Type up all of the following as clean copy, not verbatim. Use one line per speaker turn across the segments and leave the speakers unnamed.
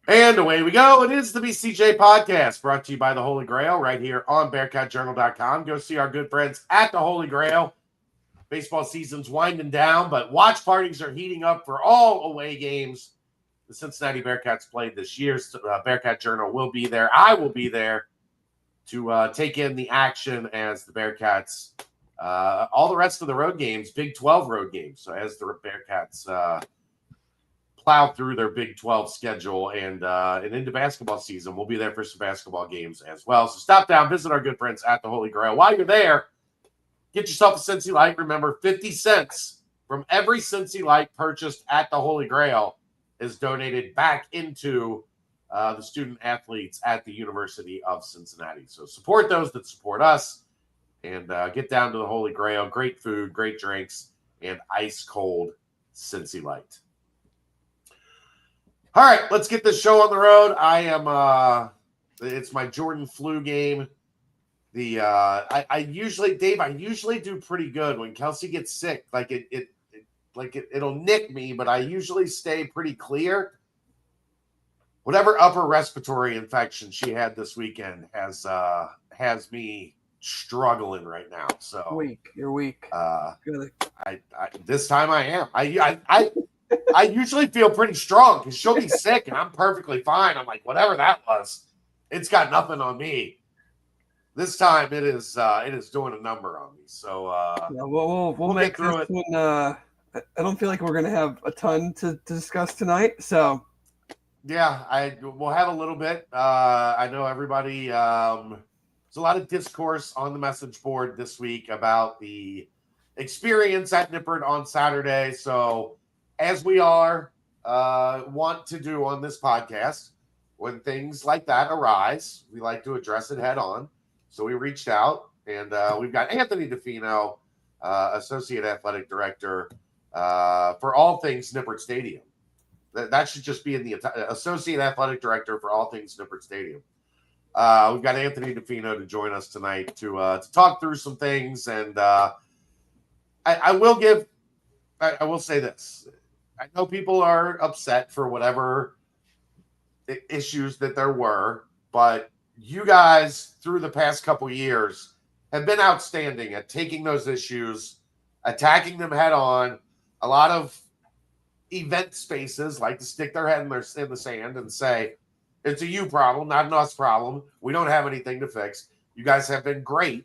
And away we go. It is the BCJ Podcast, brought to you by the Holy Grail, right here on BearcatJournal.com. Go see our good friends at the Holy Grail. Baseball season's winding down, but watch parties are heating up for all away games the Cincinnati Bearcats played this year. Bearcat Journal will be there. I will be there to take in the action as the Bearcats, all the rest of the road games, Big 12 road games. So as the Bearcats plow through their Big 12 schedule and into basketball season. We'll be there for some basketball games as well. So stop down, visit our good friends at the Holy Grail. While you're there, get yourself a Cincy Light. Remember, 50 cents from every Cincy Light purchased at the Holy Grail is donated back into the student athletes at the University of Cincinnati. So support those that support us and get down to the Holy Grail. Great food, great drinks, and ice cold Cincy Light. All right, let's get this show on the road. I am it's my Jordan flu game. I usually do pretty good when Kelsey gets sick. It'll nick me, but I usually stay pretty clear. Whatever upper respiratory infection she had this weekend has me struggling right now. So
you're weak.
This time I am. I usually feel pretty strong because she'll be sick and I'm perfectly fine. I'm like, whatever that was, it's got nothing on me. This time it is doing a number on me. So
we'll make through it. One, I don't feel like we're gonna have a ton to discuss tonight. So
yeah, we'll have a little bit. I know everybody. There's a lot of discourse on the message board this week about the experience at Nippert on Saturday. So, as we want to do on this podcast, when things like that arise, we like to address it head on. So we reached out, and we've got Anthony DeFino, Associate Athletic Director for all things Nippert Stadium. That should just be in the Associate Athletic Director for all things Nippert Stadium. We've got Anthony DeFino to join us tonight to talk through some things, and I will say this. I know people are upset for whatever issues that there were, but you guys, through the past couple years, have been outstanding at taking those issues, attacking them head on. A lot of event spaces like to stick their head in the sand and say, it's a you problem, not an us problem. We don't have anything to fix. You guys have been great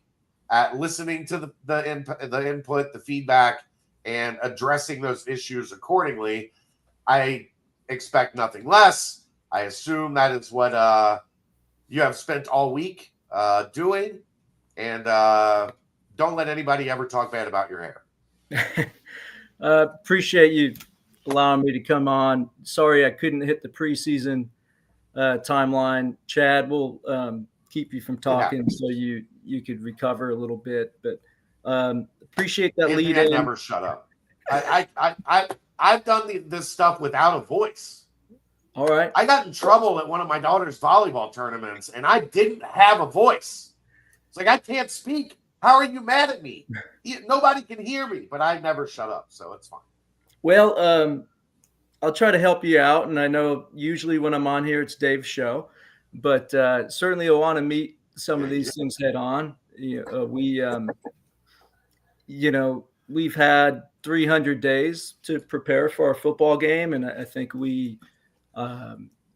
at listening to the input, the feedback, and addressing those issues accordingly. I expect nothing less. I assume that is what you have spent all week doing. And don't let anybody ever talk bad about your hair.
Appreciate you allowing me to come on. Sorry I couldn't hit the preseason timeline. Chad will keep you from talking so you could recover a little bit. But appreciate that lead in.
Never shut up. I've done this stuff without a voice.
All right.
I got in trouble at one of my daughter's volleyball tournaments, and I didn't have a voice. It's like, I can't speak. How are you mad at me? Nobody can hear me, but I never shut up, so it's fine.
Well, I'll try to help you out, and I know usually when I'm on here, it's Dave's show, but certainly I want to meet some of these things head on. We've had 300 days to prepare for our football game, and I think we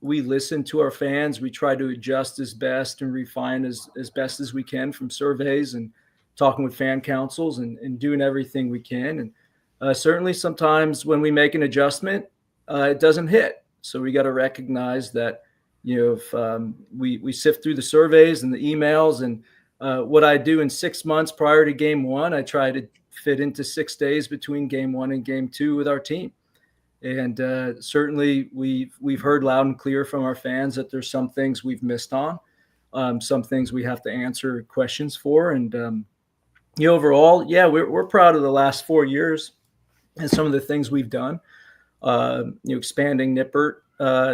listen to our fans. We try to adjust as best and refine as best as we can from surveys and talking with fan councils and doing everything we can. And certainly sometimes when we make an adjustment, it doesn't hit. So we got to recognize that, if we sift through the surveys and the emails and what I do in 6 months prior to game one, I try to fit into 6 days between game one and game two with our team. And certainly we've heard loud and clear from our fans that there's some things we've missed on, some things we have to answer questions for. And overall, we're proud of the last 4 years and some of the things we've done. Expanding Nippert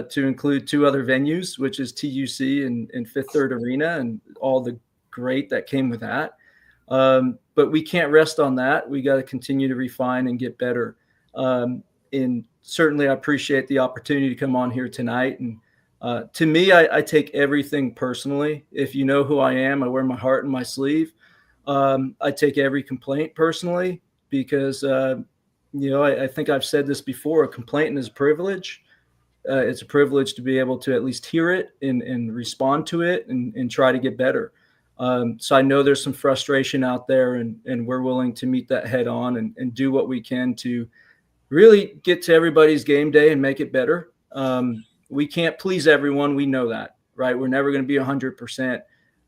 to include 2 other venues, which is TUC and Fifth Third Arena, and all the great that came with that. But we can't rest on that. We got to continue to refine and get better. And certainly I appreciate the opportunity to come on here tonight and To me, I take everything personally. If you know who I am, I wear my heart in my sleeve. I take every complaint personally because, I think I've said this before, a complaint is a privilege. It's a privilege to be able to at least hear it and respond to it and try to get better. So I know there's some frustration out there, and we're willing to meet that head on and do what we can to really get to everybody's game day and make it better. We can't please everyone. We know that, right? We're never going to be 100%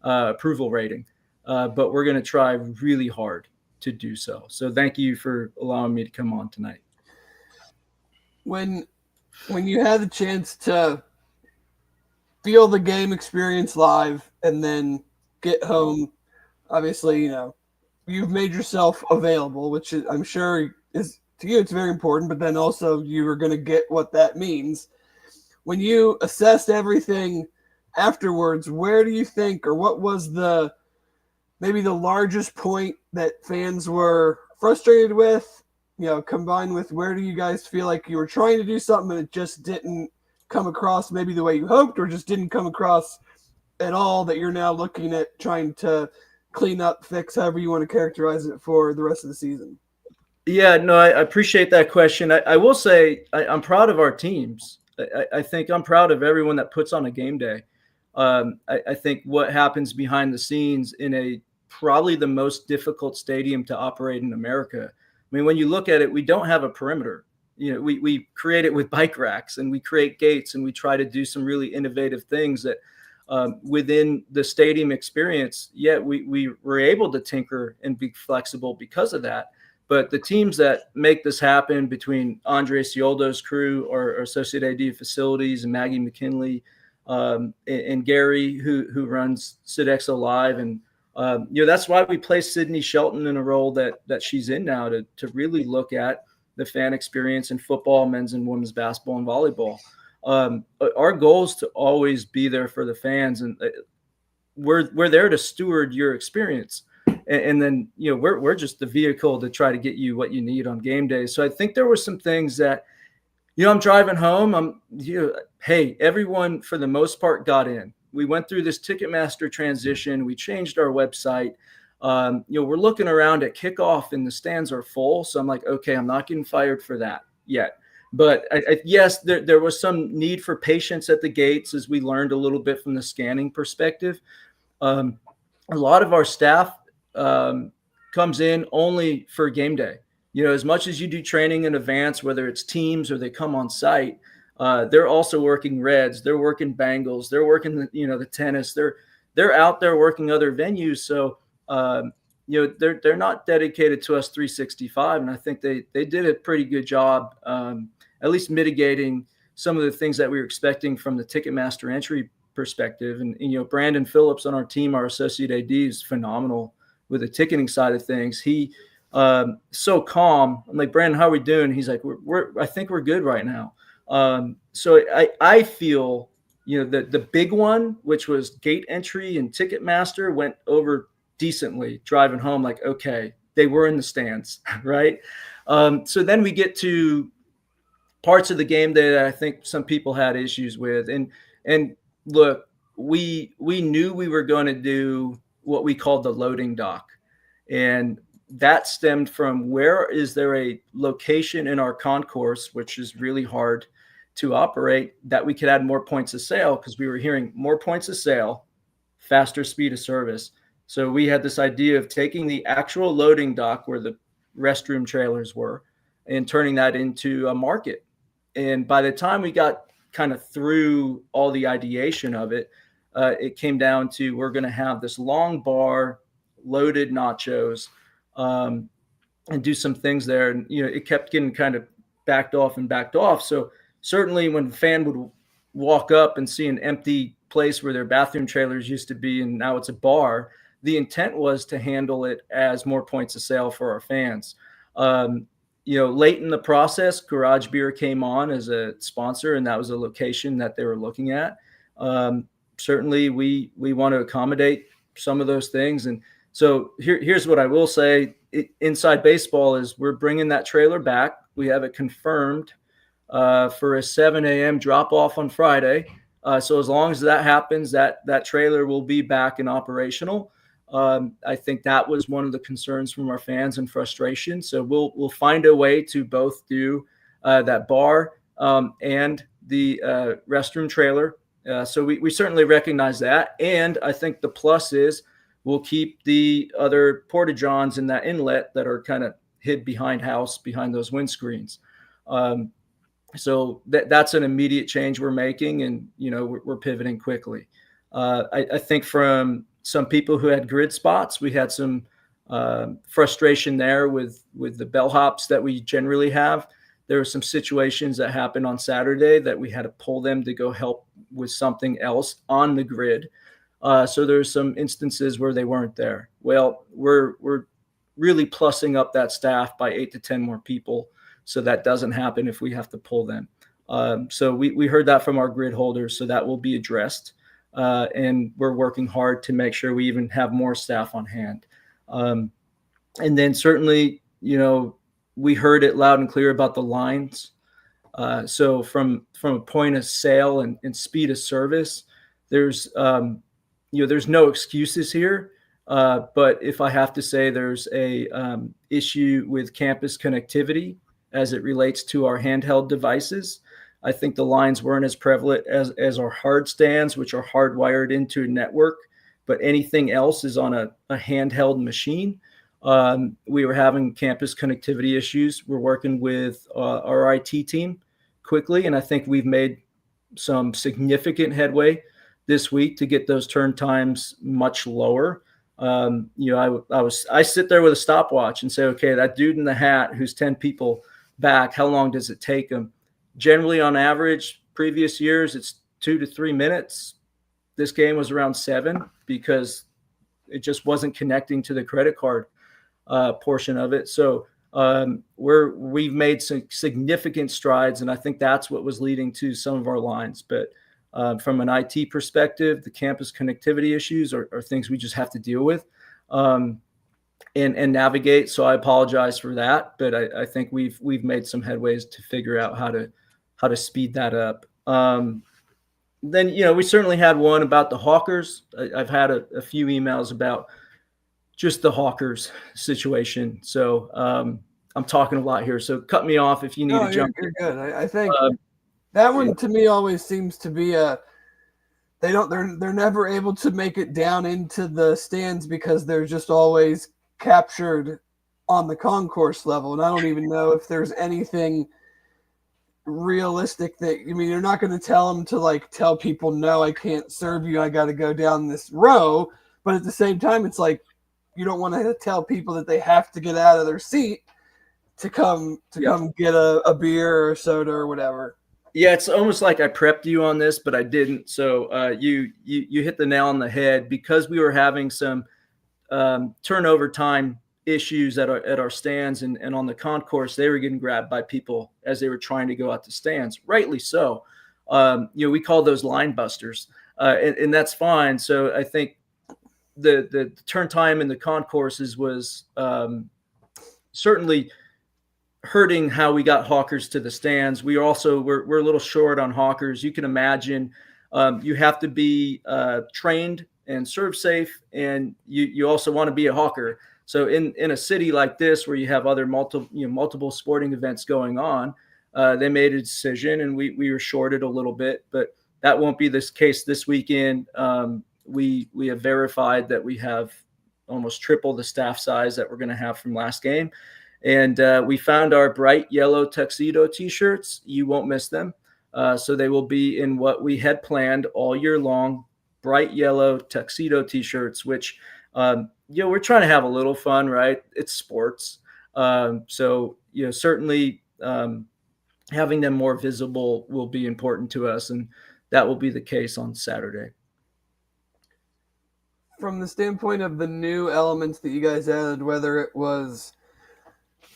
approval rating, but we're going to try really hard to do so. So thank you for allowing me to come on tonight.
When you had the chance to feel the game experience live and then get home, obviously, you've made yourself available, which is, I'm sure is to you, it's very important, but then also you are going to get what that means. When you assessed everything afterwards, where do you think, or what was maybe the largest point that fans were frustrated with, combined with where do you guys feel like you were trying to do something and it just didn't come across maybe the way you hoped, or just didn't come across at all, that you're now looking at trying to clean up, fix, however you want to characterize it for the rest of the season?
Yeah, no, I appreciate that question. I will say I'm proud of our teams. I think I'm proud of everyone that puts on a game day. I think what happens behind the scenes in probably the most difficult stadium to operate in America. I mean, when you look at it, we don't have a perimeter. We create it with bike racks, and we create gates, and we try to do some really innovative things that within the stadium experience, yet we were able to tinker and be flexible because of that. But the teams that make this happen, between Andre Cioldo's crew or Associate AD Facilities and Maggie McKinley and Gary, who runs SidExo Live, and that's why we placed Sydney Shelton in a role that she's in now to really look at the fan experience in football, men's and women's basketball, and volleyball. Our goal is to always be there for the fans, and we're there to steward your experience. And then, we're just the vehicle to try to get you what you need on game day. So I think there were some things that, I'm driving home. Hey, everyone for the most part got in. We went through this Ticketmaster transition. We changed our website. We're looking around at kickoff and the stands are full. So I'm like, okay, I'm not getting fired for that yet. But yes, there was some need for patience at the gates as we learned a little bit from the scanning perspective. A lot of our staff comes in only for game day. As much as you do training in advance, whether it's teams or they come on site, they're also working Reds, they're working Bengals, they're working the tennis, they're out there working other venues. So they're not dedicated to us 365, and I think they did a pretty good job, at least mitigating some of the things that we were expecting from the Ticketmaster entry perspective. And Brandon Phillips on our team, our associate AD, is phenomenal with the ticketing side of things. He so calm. I'm like, Brandon, how are we doing? He's like, I think we're good right now. So I feel, the big one, which was gate entry and Ticketmaster, went over decently driving home. Like, okay, they were in the stands, right? So then we get to parts of the game that I think some people had issues with. And look, we knew we were going to do what we called the loading dock. And that stemmed from, where is there a location in our concourse, which is really hard to operate, that we could add more points of sale, because we were hearing more points of sale, faster speed of service. So we had this idea of taking the actual loading dock where the restroom trailers were and turning that into a market. And by the time we got kind of through all the ideation of it, it came down to, we're going to have this long bar, loaded nachos, and do some things there. And, it kept getting kind of backed off. So certainly when the fan would walk up and see an empty place where their bathroom trailers used to be, and now it's a bar, the intent was to handle it as more points of sale for our fans. Late in the process, Garage Beer came on as a sponsor, and that was a location that they were looking at. Certainly we want to accommodate some of those things. And so here's what I will say. Inside baseball is, we're bringing that trailer back. We have it confirmed for a 7 a.m. drop off on Friday. So as long as that happens, that trailer will be back and operational. I think that was one of the concerns from our fans and frustration. So we'll find a way to both do that bar and the restroom trailer. So we certainly recognize that. And I think the plus is we'll keep the other porta-johns in that inlet that are kind of hid behind those windscreens. So that's an immediate change we're making, and we're pivoting quickly. I think from some people who had grid spots, we had some frustration there with the bellhops that we generally have. There were some situations that happened on Saturday that we had to pull them to go help with something else on the grid. So there's some instances where they weren't there. Well, we're really plussing up that staff by 8 to 10 more people, so that doesn't happen if we have to pull them. So we heard that from our grid holders, so that will be addressed. And we're working hard to make sure we even have more staff on hand. And then certainly, we heard it loud and clear about the lines. So from a point of sale and speed of service, there's no excuses here. But if I have to say there's a issue with campus connectivity as it relates to our handheld devices, I think the lines weren't as prevalent as our hard stands, which are hardwired into a network, but anything else is on a handheld machine. We were having campus connectivity issues. We're working with our IT team quickly, and I think we've made some significant headway this week to get those turn times much lower. I sit there with a stopwatch and say, okay, that dude in the hat who's 10 people back, how long does it take him? Generally, on average, previous years, it's 2 to 3 minutes. This game was around 7 because it just wasn't connecting to the credit card portion of it. So we've made some significant strides, and I think that's what was leading to some of our lines. But from an IT perspective, the campus connectivity issues are things we just have to deal with and navigate. So I apologize for that, but I think we've made some headways to figure out how to speed that up. Then, we certainly had one about the hawkers. I've had a few emails about just the hawkers situation. So I'm talking a lot here. So cut me off if you need to jump.
You're good. I think that one to me always seems to be they're never able to make it down into the stands because they're just always captured on the concourse level. And I don't even know if there's anything realistic you're not going to tell them to tell people, no, I can't serve you, I got to go down this row. But at the same time, it's like you don't want to tell people that they have to get out of their seat to come get a beer or a soda or whatever.
Yeah, it's almost like I prepped you on this, but I didn't. So you hit the nail on the head because we were having some turnover time issues at our stands and on the concourse. They were getting grabbed by people as they were trying to go out to stands, rightly so. We call those line busters, and that's fine. So I think the turn time in the concourses was certainly hurting how we got hawkers to the stands. We're a little short on hawkers. You can imagine you have to be trained and serve safe, and you also want to be a hawker. So in a city like this where you have other multiple sporting events going on, they made a decision, and we were shorted a little bit, but that won't be this case this weekend. We have verified that we have almost triple the staff size that we're going to have from last game. And we found our bright yellow tuxedo T-shirts. You won't miss them. So they will be in what we had planned all year long, bright yellow tuxedo T-shirts, which, we're trying to have a little fun, right? It's sports. So certainly having them more visible will be important to us. And that will be the case on Saturday.
From the standpoint of the new elements that you guys added, whether it was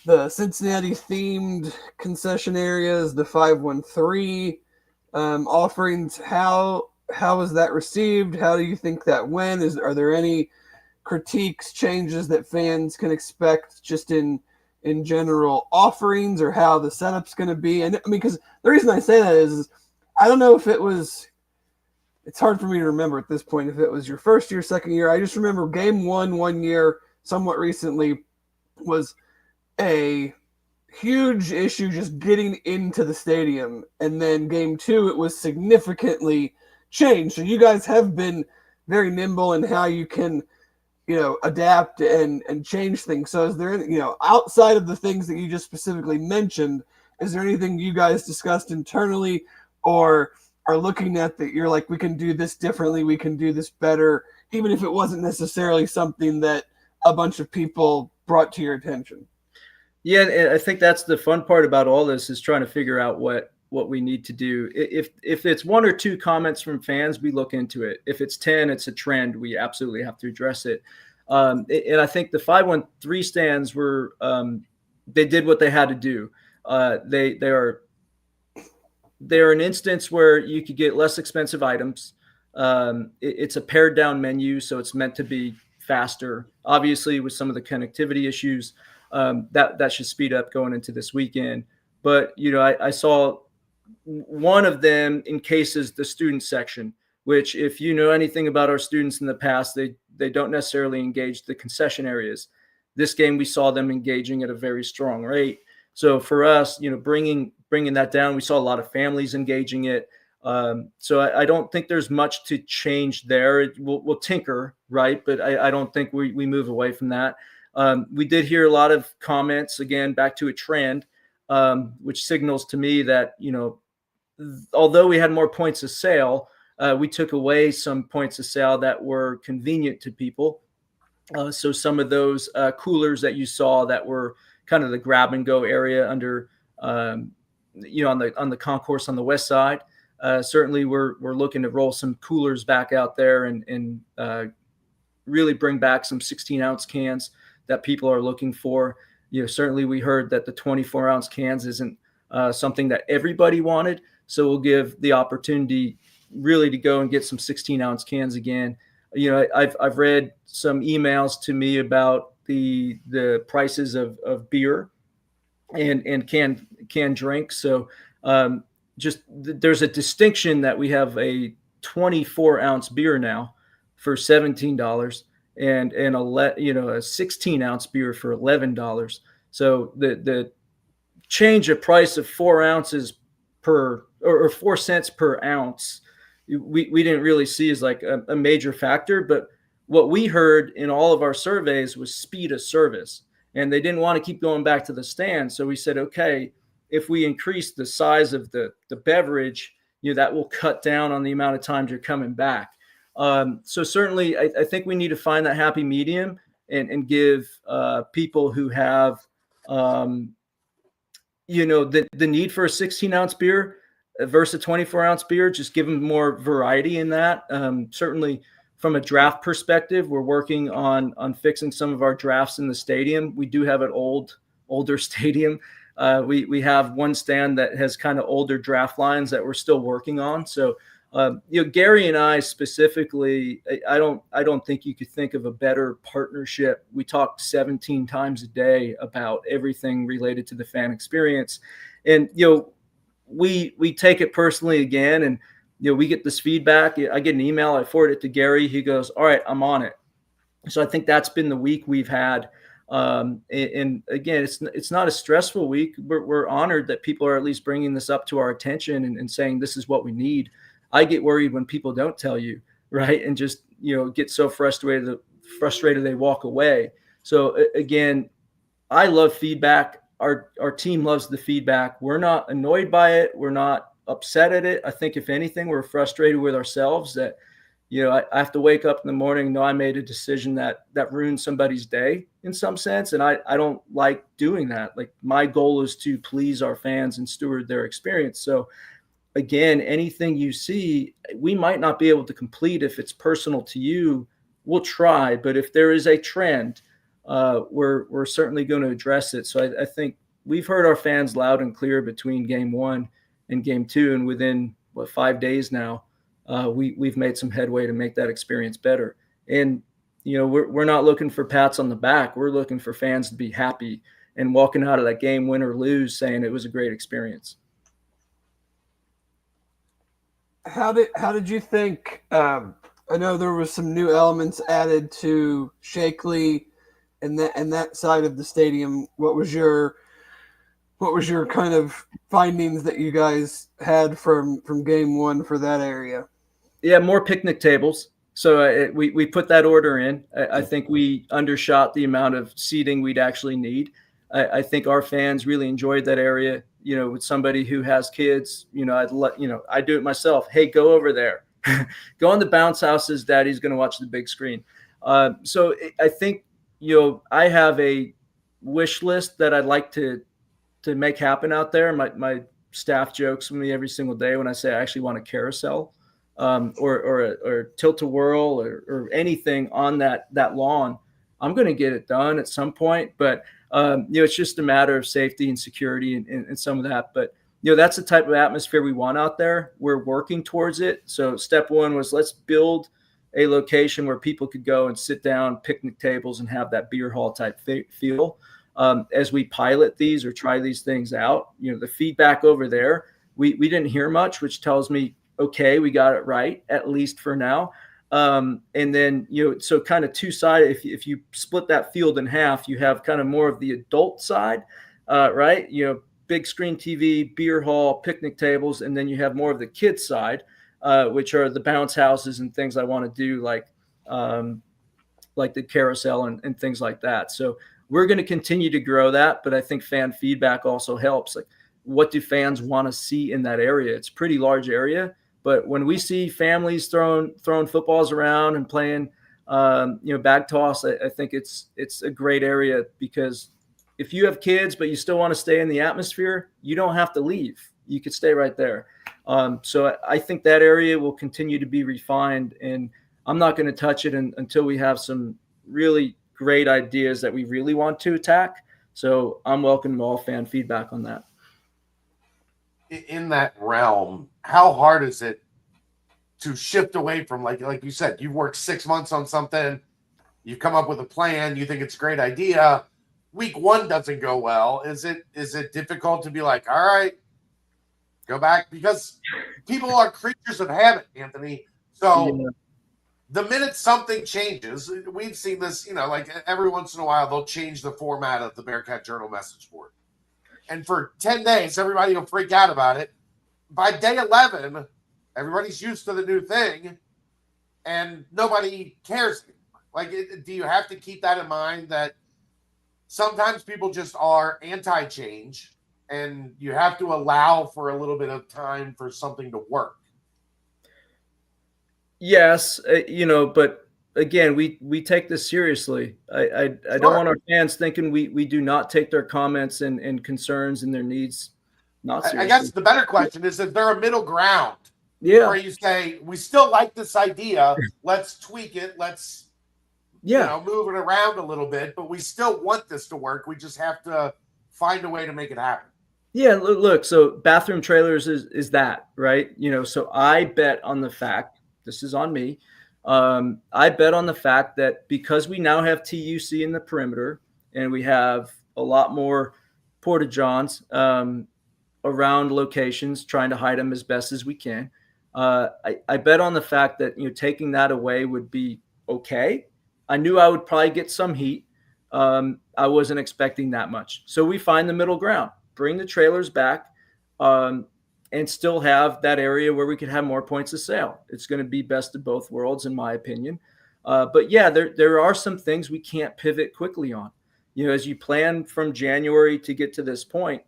the Cincinnati themed concession areas, the 513 offerings, how was that received? How do you think that went? Are there any critiques, changes that fans can expect just in general offerings, or how the setup's going to be? And I mean, because the reason I say that is I don't know if it was it's hard for me to remember at this point if it was your first year, second year. I just remember game one year, somewhat recently, was a huge issue just getting into the stadium. And then game two, it was significantly changed. So you guys have been very nimble in how you can, adapt and change things. So is there, outside of the things that you just specifically mentioned, is there anything you guys discussed internally or are looking at that you're like, we can do this differently, we can do this better, even if it wasn't necessarily something that a bunch of people brought to your attention?
Yeah, and I think that's the fun part about all this is trying to figure out what we need to do. If it's one or two comments from fans, we look into it. If it's 10, it's a trend. We absolutely have to address it. And I think the 513 stands were they did what they had to do. They're an instance where you could get less expensive items. It's a pared down menu, so it's meant to be faster. Obviously, with some of the connectivity issues, that should speed up going into this weekend. But I saw one of them encases the student section, which, if you know anything about our students in the past, they don't necessarily engage the concession areas. This game, we saw them engaging at a very strong rate. So for us, bringing that down, we saw a lot of families engaging it. So I don't think there's much to change there. We'll tinker, right? But I don't think we move away from that. We did hear a lot of comments, again, back to a trend, which signals to me that, although we had more points of sale, we took away some points of sale that were convenient to people. So some of those coolers that you saw that were kind of the grab and go area under, on the concourse on the west side, certainly we're looking to roll some coolers back out there and really bring back some 16-ounce cans that people are looking for. Certainly we heard that the 24-ounce cans isn't something that everybody wanted. So we'll give the opportunity really to go and get some 16-ounce cans again. I've read some emails to me about the prices of beer and canned drinks. So there's a distinction that we have a 24-ounce beer now for $17 and a 16-ounce beer for $11. So the change of price of 4 ounces per or 4 cents per ounce, we didn't really see as like a major factor. But what we heard in all of our surveys was speed of service, and they didn't want to keep going back to the stand. So we said, okay, if we increase the size of the beverage, that will cut down on the amount of times you're coming back. So certainly I think we need to find that happy medium and give people who have, the need for a 16-ounce beer versus a 24-ounce beer, just give them more variety in that. Certainly from a draft perspective, we're working on fixing some of our drafts in the stadium. We do have an older stadium. We have one stand that has kind of older draft lines that we're still working on. So, Gary and I specifically, I don't think you could think of a better partnership. We talk 17 times a day about everything related to the fan experience. And, we take it personally again, and, we get this feedback. I get an email, I forward it to Gary. He goes, all right, I'm on it. So I think that's been the week we've had. And again, it's not a stressful week. We're honored that people are at least bringing this up to our attention and saying, this is what we need. I get worried when people don't tell you, right? And just, get so frustrated they walk away. So again, I love feedback. Our team loves the feedback. We're not annoyed by it. We're not upset at it. I think if anything, we're frustrated with ourselves that, I have to wake up in the morning and know I made a decision that ruined somebody's day in some sense. And I don't like doing that. Like, my goal is to please our fans and steward their experience. So again, anything you see, we might not be able to complete if it's personal to you. We'll try, but if there is a trend, we're certainly going to address it. So I think we've heard our fans loud and clear between game one and game two, and within 5 days now, we've made some headway to make that experience better. And we're not looking for pats on the back. We're looking for fans to be happy and walking out of that game, win or lose, saying it was a great experience.
how did you think? I know there was some new elements added to Shakely and that side of the stadium. What was your kind of findings that you guys had from game one for that area?
Yeah, more picnic tables. So we put that order in. I think we undershot the amount of seating we'd actually need. I think our fans really enjoyed that area. With somebody who has kids, I do it myself. Hey, go over there, go on the bounce houses. Daddy's going to watch the big screen. So I think I have a wish list that I'd like to make happen out there. My staff jokes with me every single day when I say I actually want a carousel, or tilt-a-whirl or anything on that lawn. I'm going to get it done at some point, but it's just a matter of safety and security and some of that. But that's the type of atmosphere we want out there. We're working towards it. So step one was, let's build a location where people could go and sit down, picnic tables, and have that beer hall type feel. As we pilot these or try these things out, the feedback over there, we didn't hear much, which tells me, okay, we got it right, at least for now. And then, so kind of two-sided, if you split that field in half, you have kind of more of the adult side, right? Big screen TV, beer hall, picnic tables, and then you have more of the kids side, which are the bounce houses and things I want to do, like the carousel and things like that. So we're going to continue to grow that, but I think fan feedback also helps. Like, what do fans want to see in that area? It's a pretty large area, but when we see families throwing footballs around and playing, bag toss, I think it's a great area, because if you have kids but you still want to stay in the atmosphere, you don't have to leave. You could stay right there. So I think that area will continue to be refined, and I'm not going to touch it until we have some really great ideas that we really want to attack. So I'm welcoming all fan feedback on that.
In that realm, how hard is it to shift away from, like you said, you've worked 6 months on something, you come up with a plan, you think it's a great idea, week one doesn't go well. Is it difficult to be like, all right, go back? Because people are creatures of habit, Anthony. So yeah. The minute something changes, we've seen this, like every once in a while, they'll change the format of the Bearcat Journal message board. And for 10 days, everybody will freak out about it. By day 11, everybody's used to the new thing, and nobody cares anymore. Like, do you have to keep that in mind, that sometimes people just are anti-change, and you have to allow for a little bit of time for something to work?
Yes, but again, we take this seriously. I don't want our fans thinking we do not take their comments and concerns and their needs not seriously.
I guess the better question is there a middle ground?
Yeah.
Where you say, we still like this idea, let's tweak it, let's move it around a little bit, but we still want this to work. We just have to find a way to make it happen.
Yeah, look, so bathroom trailers is that, right? So I bet on the fact, this is on me, I bet on the fact that because we now have TUC in the perimeter and we have a lot more porta-johns around locations, trying to hide them as best as we can, I bet on the fact that taking that away would be okay. I knew I would probably get some heat. I wasn't expecting that much. So we find the middle ground, bring the trailers back, and still have that area where we could have more points of sale. It's going to be best of both worlds, in my opinion. But yeah, there are some things we can't pivot quickly on. As you plan from January to get to this point,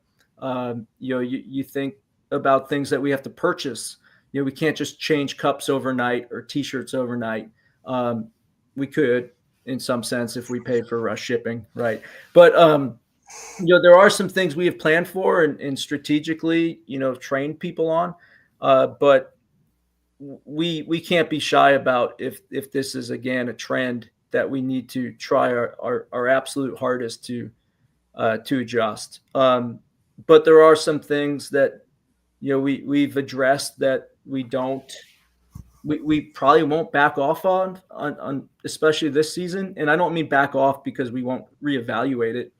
you think about things that we have to purchase. We can't just change cups overnight or T-shirts overnight. We could, in some sense, if we paid for rush shipping, right? But there are some things we have planned for and strategically, trained people on. But we can't be shy about if this is, again, a trend that we need to try our absolute hardest to adjust. But there are some things that, we've addressed that we probably won't back off on, especially this season. And I don't mean back off because we won't reevaluate it.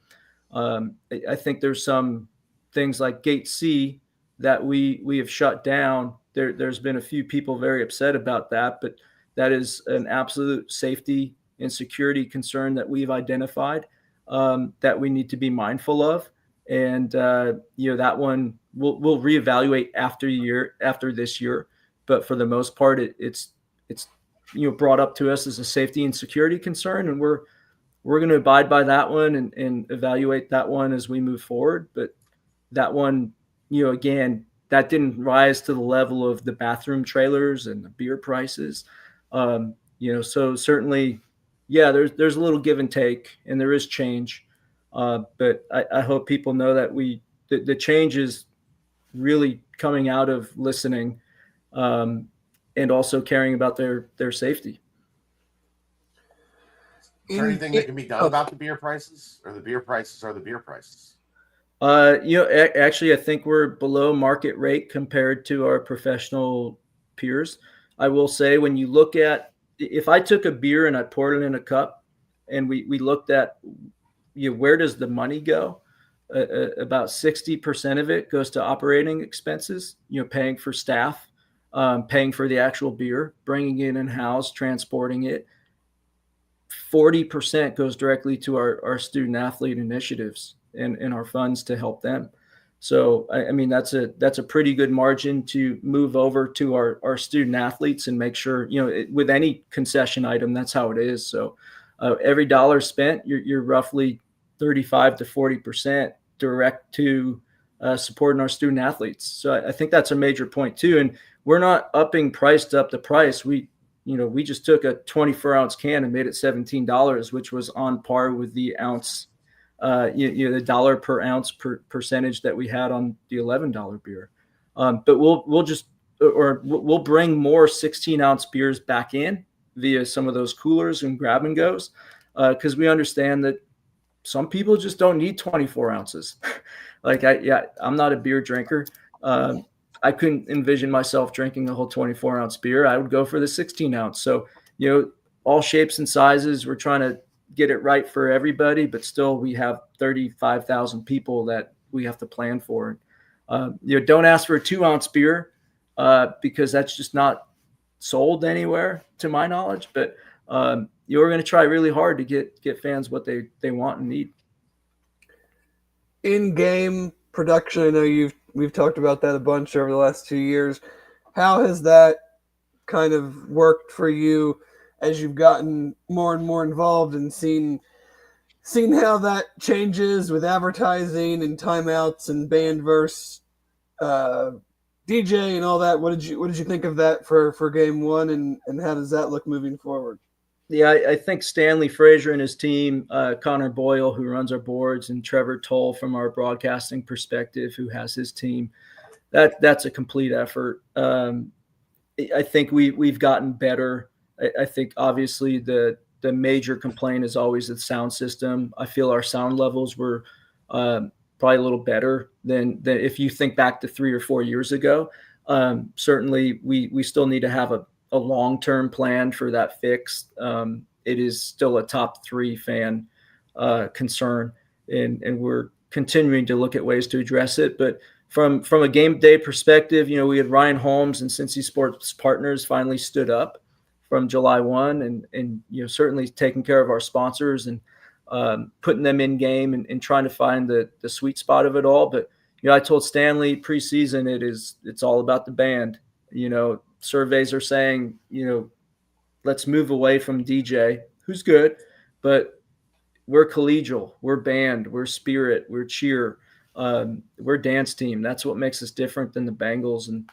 I think there's some things like Gate C that we have shut down there's been a few people very upset about that, but that is an absolute safety and security concern that we've identified that we need to be mindful of. And that one we'll reevaluate after this year. But for the most part, it's brought up to us as a safety and security concern, and we're going to abide by that one and evaluate that one as we move forward. But that one, again, that didn't rise to the level of the bathroom trailers and the beer prices. So certainly, yeah, there's a little give and take, and there is change. But I hope people know that the change is really coming out of listening, and also caring about their safety.
Is there anything that can be done about the beer prices, or the beer prices are the beer prices?
Actually, I think we're below market rate compared to our professional peers. I will say, when you look at, if I took a beer and I poured it in a cup, and we looked at, where does the money go? About 60% of it goes to operating expenses, paying for staff, paying for the actual beer, bringing it in-house, transporting it. 40% goes directly to our student athlete initiatives and our funds to help them. So, I mean, that's a pretty good margin to move over to our student athletes and make sure, with any concession item, that's how it is. So every dollar spent, you're roughly 35 to 40% direct to supporting our student athletes. So I think that's a major point too. And we're not priced up the price. We just took a 24-ounce can and made it $17, which was on par with the ounce, the dollar per ounce percentage that we had on the $11 beer. But we'll bring more 16-ounce beers back in via some of those coolers and grab and goes, because we understand that some people just don't need 24 ounces. I'm not a beer drinker. I couldn't envision myself drinking a whole 24-ounce beer. I would go for the 16-ounce. So, all shapes and sizes, we're trying to get it right for everybody, but still we have 35,000 people that we have to plan for. Don't ask for a 2-ounce beer because that's just not sold anywhere to my knowledge. But we're going to try really hard to get fans what they want and need.
In-game production, I know we've talked about that a bunch over the last 2 years. How has that kind of worked for you as you've gotten more and more involved and seen how that changes with advertising and timeouts and band versus DJ and all that? What did you think of that for game one, and how does that look moving forward?
Yeah, I think Stanley Frazier and his team, Connor Boyle, who runs our boards, and Trevor Toll from our broadcasting perspective, who has his team, that's a complete effort. I think we've gotten better. I think obviously the major complaint is always the sound system. I feel our sound levels were probably a little better than if you think back to 3 or 4 years ago. Certainly, we still need to have a long-term plan for that fix. It is still a top 3 fan concern, and we're continuing to look at ways to address it. But from a game day perspective, we had Ryan Holmes and Cincy Sports Partners finally stood up from July 1, and certainly taking care of our sponsors and putting them in game and trying to find the sweet spot of it all. But I told Stanley preseason it's all about the band. Surveys are saying, let's move away from DJ, who's good, but we're collegial, we're band, we're spirit, we're cheer, we're dance team. That's what makes us different than the Bengals. And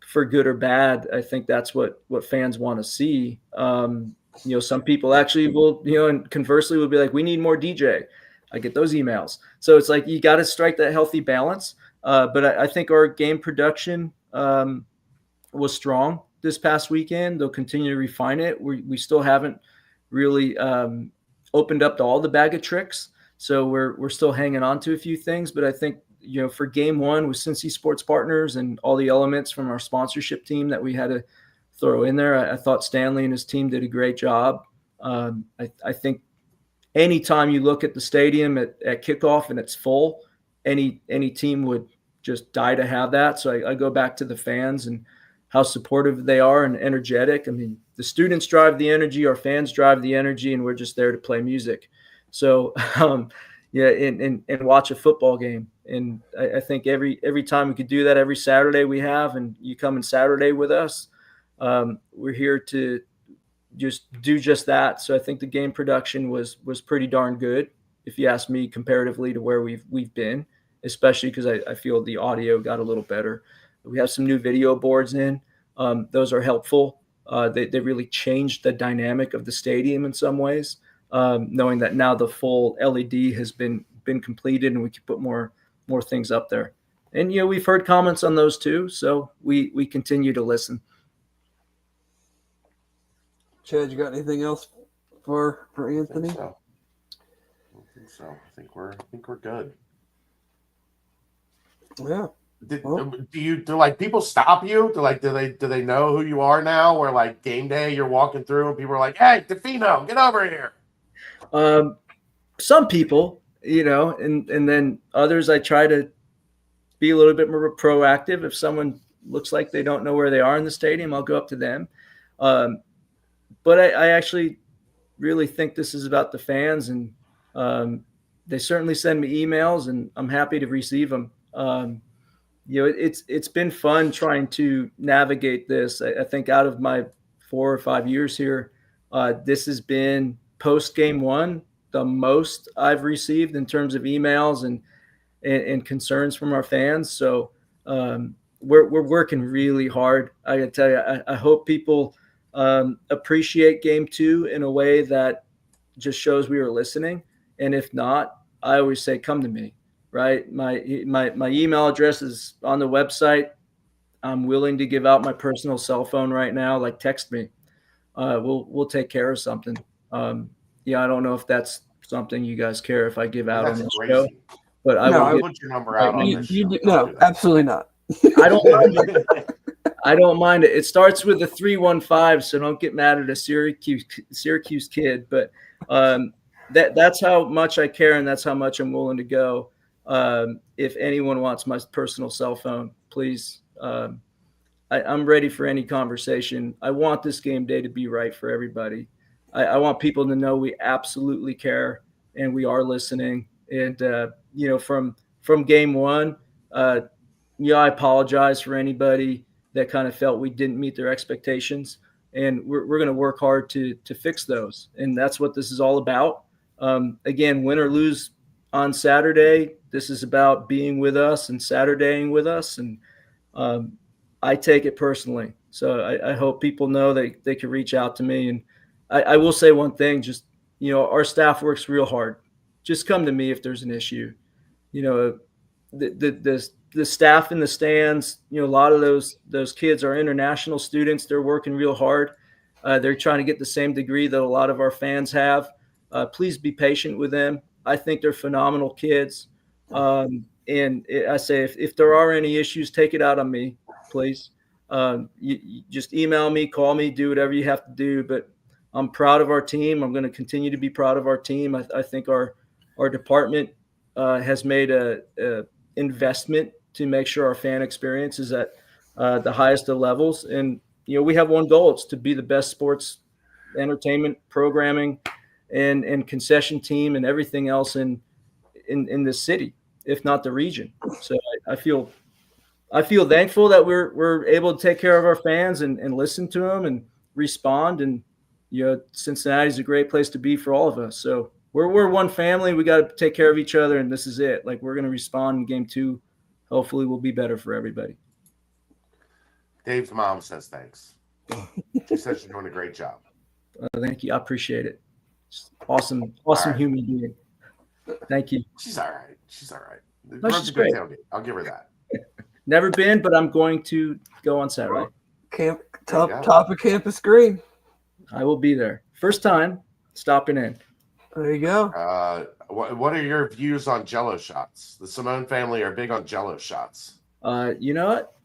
for good or bad, I think that's what fans want to see. Some people actually will, and conversely will be like, we need more DJ. I get those emails. So it's like, you got to strike that healthy balance. But I think our game production was strong this past weekend. They'll continue to refine it. We still haven't really opened up to all the bag of tricks. So we're still hanging on to a few things. But I think, for game one with Cincy Sports Partners and all the elements from our sponsorship team that we had to throw in there, I thought Stanley and his team did a great job. I think anytime you look at the stadium at kickoff and it's full, any team would just die to have that. So I go back to the fans, and how supportive they are and energetic. I mean, the students drive the energy, our fans drive the energy, and we're just there to play music. So, yeah, and watch a football game. And I think every time we could do that, every Saturday we have, and you come in Saturday with us, we're here to just do just that. So I think the game production was pretty darn good, if you ask me, comparatively to where we've been, especially because I feel the audio got a little better. We have some new video boards in. Those are helpful. They really changed the dynamic of the stadium in some ways, knowing that now the full LED has been completed and we can put more things up there. And, we've heard comments on those too. So we continue to listen.
Chad, you got anything else for Anthony?
I don't think so. I think we're good.
Yeah.
Do like people stop you? Do they know who you are now? Or like game day, you're walking through and people are like, "Hey, DeFino, get over here."
Some people, and then others, I try to be a little bit more proactive. If someone looks like they don't know where they are in the stadium, I'll go up to them. But I actually really think this is about the fans, and they certainly send me emails, and I'm happy to receive them. It's been fun trying to navigate this. I think out of my 4 or 5 years here, this has been post game one the most I've received in terms of emails and concerns from our fans. So we're working really hard. I gotta tell you, I hope people appreciate game two in a way that just shows we are listening. And if not, I always say, come to me, right? My email address is on the website. I'm willing to give out my personal cell phone right now. Like, text me. We'll take care of something. I don't know if that's something you guys care if I give out on the show, but
I will put your number out on this show.
No, absolutely not.
I don't mind it. It starts with a 315, so don't get mad at a Syracuse kid. But that's how much I care, and that's how much I'm willing to go. If anyone wants my personal cell phone, please. I'm ready for any conversation. I want this game day to be right for everybody. I want people to know we absolutely care and we are listening. And from game one, I apologize for anybody that kind of felt we didn't meet their expectations, and we're going to work hard to fix those. And that's what this is all about. Again, win or lose on Saturday, this is about being with us and Saturdaying with us. And I take it personally. So I hope people know that they can reach out to me. And I will say one thing, just, our staff works real hard. Just come to me if there's an issue. The staff in the stands, a lot of those kids are international students. They're working real hard. They're trying to get the same degree that a lot of our fans have. Please be patient with them. I think they're phenomenal kids. And I say, if there are any issues, take it out on me, please. You just email me, call me, do whatever you have to do. But I'm proud of our team. I'm going to continue to be proud of our team. I think our department has made a investment to make sure our fan experience is at the highest of levels. And, we have one goal. It's to be the best sports entertainment programming and concession team and everything else in this city, if not the region. So I feel thankful that we're able to take care of our fans and listen to them and respond. And, Cincinnati is a great place to be for all of us. So we're one family. We got to take care of each other, and this is it. Like, we're going to respond in game two. Hopefully we'll be better for everybody.
Dave's mom says thanks. She says you're doing a great job.
Thank you. I appreciate it. Awesome right. Human being. Thank you.
She's all right.
No, she's great.
I'll give her that.
Never been, but I'm going to go on Saturday.
Top of Campus Green.
I will be there. First time stopping in.
There you go.
What are your views on Jell-O shots? The Simone family are big on Jell-O shots.
You know what?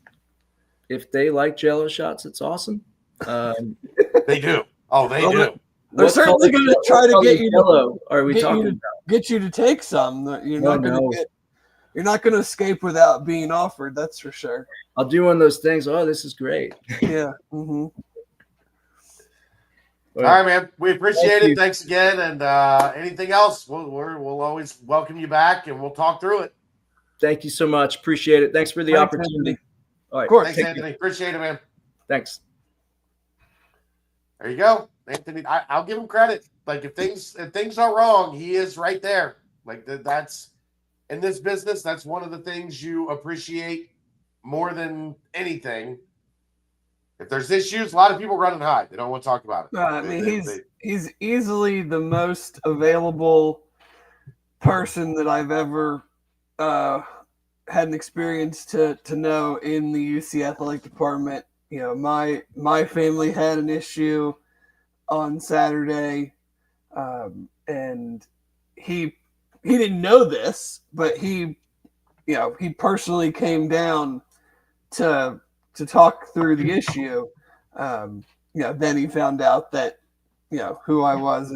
If they like Jell-O shots, it's awesome.
They do. Oh, they do.
They're certainly going to try to get you
Jell-O are we talking about?
Get you to take some. You're not going to get. you're not going to escape without being offered. That's for sure.
I'll do one of those things. Oh, this is great.
Yeah. Mm-hmm.
All right, man. We appreciate it.
You.
Thanks again. And anything else, we'll always welcome you back, and we'll talk through it.
Thank you so much. Appreciate it. Thanks for the opportunity.
Anthony.
All right.
Of course.
Thanks, Anthony. Appreciate it, man.
Thanks.
There you go, Anthony. I'll give him credit. Like if things are wrong, he is right there. Like that's in this business. That's one of the things you appreciate more than anything. If there's issues, a lot of people run and hide. They don't want to talk about it.
I mean, he's easily the most available person that I've ever had an experience to know in the UC athletic department. You know, my family had an issue on Saturday, and he didn't know this, but he personally came down to talk through the issue. Then he found out that who I was,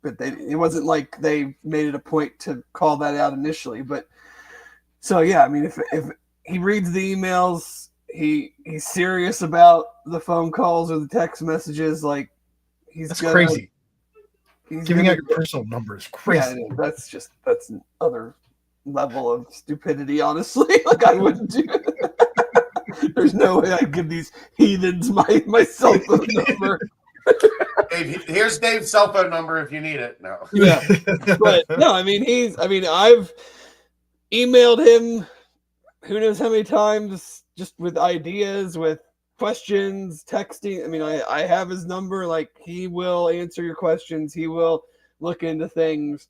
but it wasn't like they made it a point to call that out initially. But so yeah, I mean, if he reads the emails, he's serious about the phone calls or the text messages. Like
that's crazy. Giving out your personal number is crazy.
Yeah, that's another level of stupidity. Honestly, like I wouldn't do. There's no way I give these heathens my cell phone number.
Dave, here's Dave's cell phone number if you need it. No.
Yeah, but no, I mean I've emailed him who knows how many times just with ideas, with questions, texting. I mean, I have his number. Like he will answer your questions. He will look into things,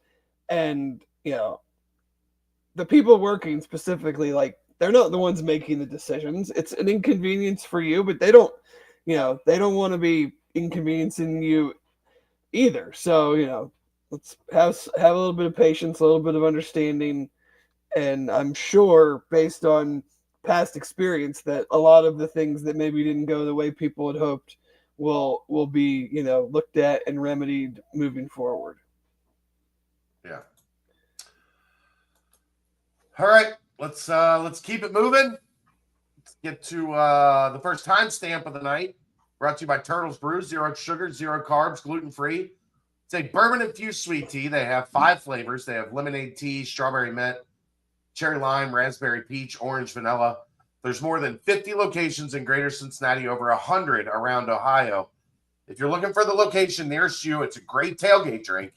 and the people working specifically, like they're not the ones making the decisions. It's an inconvenience for you, but they don't want to be inconveniencing you either. So, let's have a little bit of patience, a little bit of understanding. And I'm sure based on past experience that a lot of the things that maybe didn't go the way people had hoped will be, looked at and remedied moving forward.
Yeah. All right. Let's keep it moving. Let's get to the first timestamp of the night. Brought to you by Turtles Brew, 0 sugar, 0 carbs, gluten-free. It's a bourbon-infused sweet tea. They have 5 flavors. They have lemonade tea, strawberry mint, cherry lime, raspberry peach, orange, vanilla. There's more than 50 locations in Greater Cincinnati, over 100 around Ohio. If you're looking for the location nearest you, it's a great tailgate drink.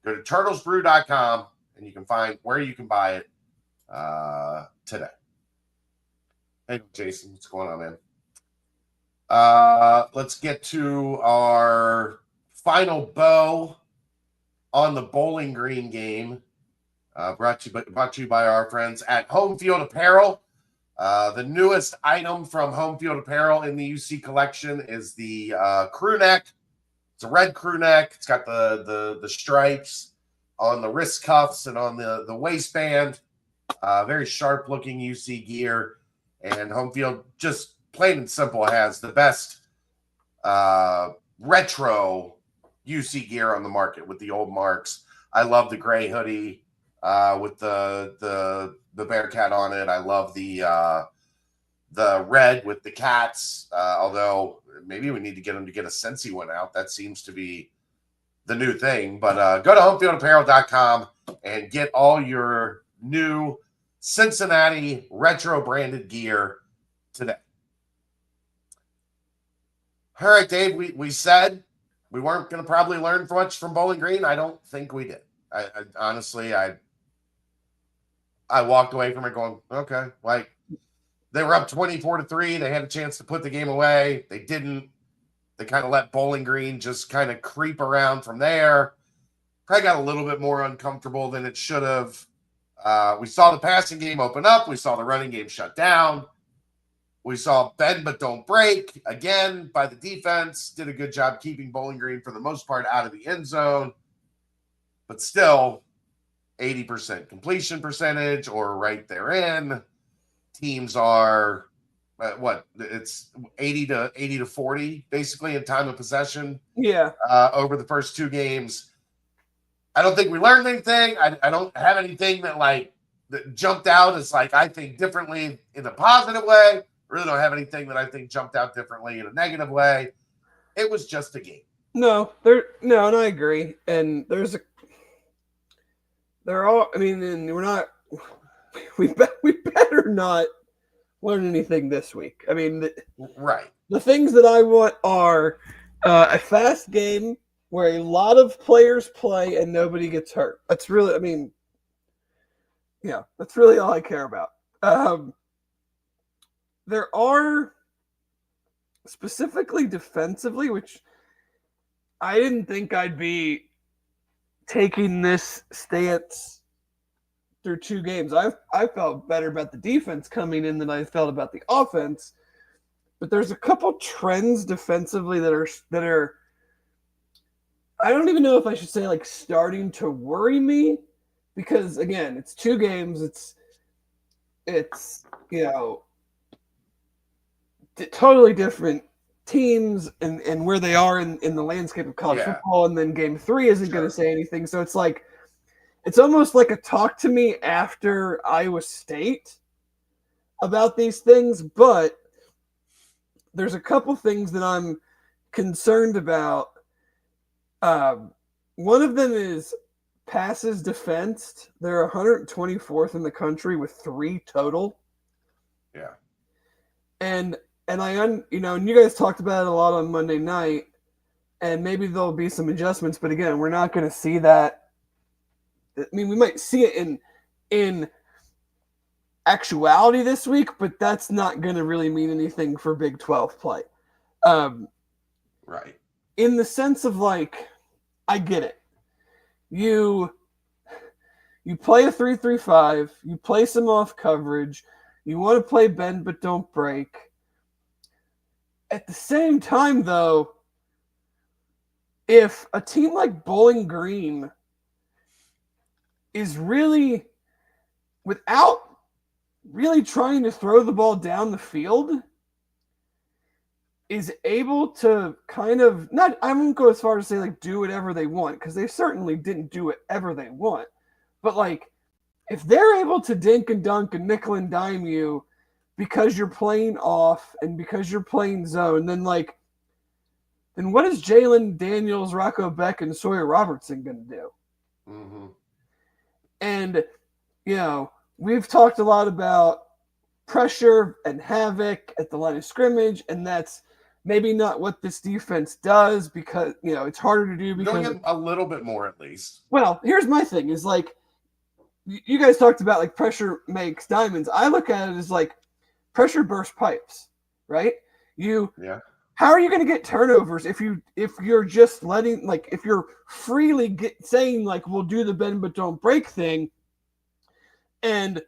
Go to turtlesbrew.com and you can find where you can buy it today. Hey, Jason, what's going on, man? Let's get to our final bow on the Bowling Green game. Brought to you by our friends at Home Field Apparel. The newest item from Home Field Apparel in the UC collection is the crew neck. It's a red crew neck. It's got the stripes on the wrist cuffs and on the waistband. Very sharp looking UC gear, and Home Field, just plain and simple, has the best retro UC gear on the market with the old marks. I love the gray hoodie with the Bearcat on it. I love the red with the cats. Although maybe we need to get them to get a Cincy one out. That seems to be the new thing. But go to homefieldapparel.com and get all your new Cincinnati retro branded gear today. All right, Dave, we said we weren't going to probably learn much from Bowling Green. I don't think we did. I honestly, I walked away from it going, okay, like they were up 24-3. They had a chance to put the game away. They didn't. They kind of let Bowling Green just kind of creep around from there. Probably got a little bit more uncomfortable than it should have. We saw the passing game open up. We saw the running game shut down. We saw bend but don't break again by the defense. Did a good job keeping Bowling Green for the most part out of the end zone. But still, 80% completion percentage or right therein. Teams are it's 80 to 40 basically in time of possession.
Yeah.
Over the first 2 games. I don't think we learned anything. I don't have anything that like that jumped out as like I think differently in a positive way. Really don't have anything that I think jumped out differently in a negative way. It was just a game.
No, and I agree. And and we're not. We better not learn anything this week. I mean,
Right.
The things that I want are a fast game where a lot of players play and nobody gets hurt. That's really, that's really all I care about. There are specifically defensively, which I didn't think I'd be taking this stance through 2 games. I felt better about the defense coming in than I felt about the offense. But there's a couple trends defensively that are I don't even know if I should say like starting to worry me, because again, it's 2 games. It's totally different teams and where they are in the landscape of college football, and then game 3 isn't going to say anything. So it's like it's almost like a talk to me after Iowa State about these things, but there's a couple things that I'm concerned about. One of them is passes defensed. They're 124th in the country with 3 total.
Yeah.
And and you guys talked about it a lot on Monday night, and maybe there'll be some adjustments, but again, we're not going to see that. I mean, we might see it in actuality this week, but that's not going to really mean anything for Big 12 play.
Right.
In the sense of like, I get it. You play a 3-3-5, you play some off coverage, you want to play bend but don't break. At the same time, though, if a team like Bowling Green is really, without really trying to throw the ball down the field, is able to kind of, not, I won't go as far as to say like do whatever they want, because they certainly didn't do whatever they want. But like, if they're able to dink and dunk and nickel and dime you because you're playing off and because you're playing zone, then what is Jalen Daniels, Rocco Beck, and Sawyer Robertson going to do?
Mm-hmm.
And, we've talked a lot about pressure and havoc at the line of scrimmage, and that's maybe not what this defense does, because, it's harder to do because
doing a little bit more at least. Well,
here's my thing is like, you guys talked about like pressure makes diamonds. I look at it as like pressure bursts pipes, right? How are you going to get turnovers if you're just letting, like, if you're freely saying like, we'll do the bend but don't break thing, and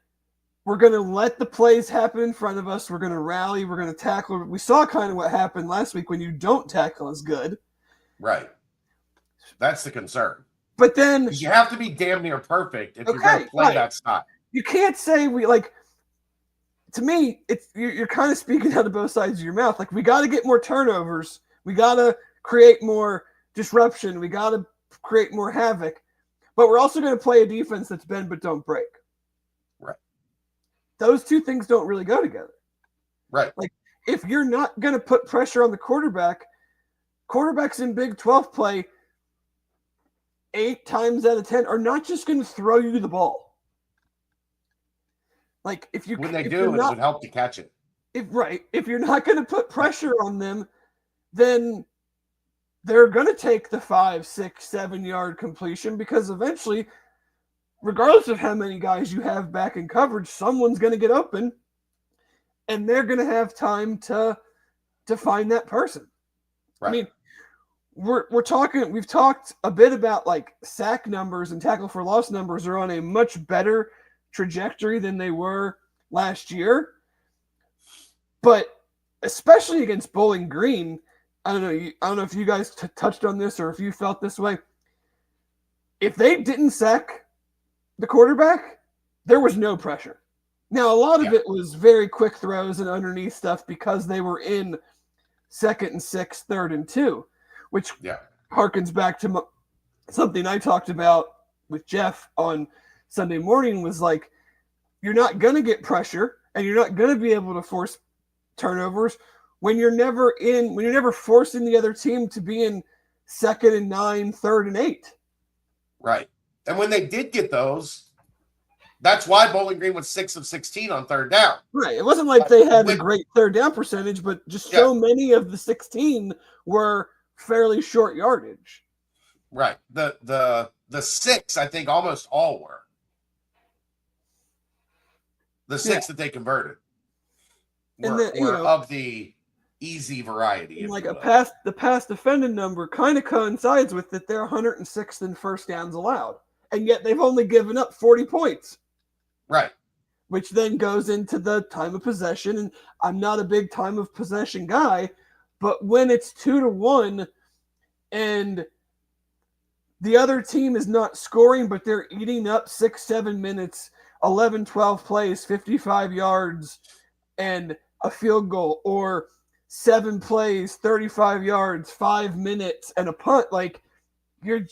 we're going to let the plays happen in front of us. We're going to rally. We're going to tackle. We saw kind of what happened last week when you don't tackle as good.
Right. That's the concern.
But then
you have to be damn near perfect if you're going to play that style.
You can't say to me, you're kind of speaking out of both sides of your mouth. Like, we got to get more turnovers. We got to create more disruption. We got to create more havoc. But we're also going to play a defense that's bend but don't break.
Right.
Those 2 things don't really go together.
Right.
Like, if you're not going to put pressure on the quarterbacks in Big 12 play 8 times out of 10 are not just going to throw you the ball. Like,
when they do, it would help to catch it.
If you're not going to put pressure on them, then they're going to take the 5, 6, 7 yard completion, because eventually, regardless of how many guys you have back in coverage, someone's going to get open, and they're going to have time to find that person.
Right.
I mean, we've talked a bit about like sack numbers and tackle for loss numbers are on a much better trajectory than they were last year. But especially against Bowling Green, I don't know if you guys touched on this or if you felt this way. If they didn't sack the quarterback, there was no pressure. Now, a lot of it was very quick throws and underneath stuff because they were in 2nd and 6, 3rd and 2. Which harkens back to something I talked about with Jeff on Sunday morning, was like, you're not going to get pressure and you're not going to be able to force turnovers when you're never forcing the other team to be in 2nd and 9, 3rd and 8.
Right. And when they did get those, that's why Bowling Green was 6 of 16 on 3rd down.
Right. It wasn't like they had a great 3rd down percentage, but just so many of the 16 were fairly short yardage.
Right. The 6, I think almost all were. The 6 that they converted were of the easy variety.
Like the pass defended number kind of coincides with that they're 106th in first downs allowed. And yet they've only given up 40 points.
Right.
Which then goes into the time of possession. And I'm not a big time of possession guy, but when it's 2-1 and the other team is not scoring, but they're eating up 6-7 minutes, 11, 12 plays, 55 yards, and a field goal, or 7 plays, 35 yards, 5 minutes, and a punt. Like, you're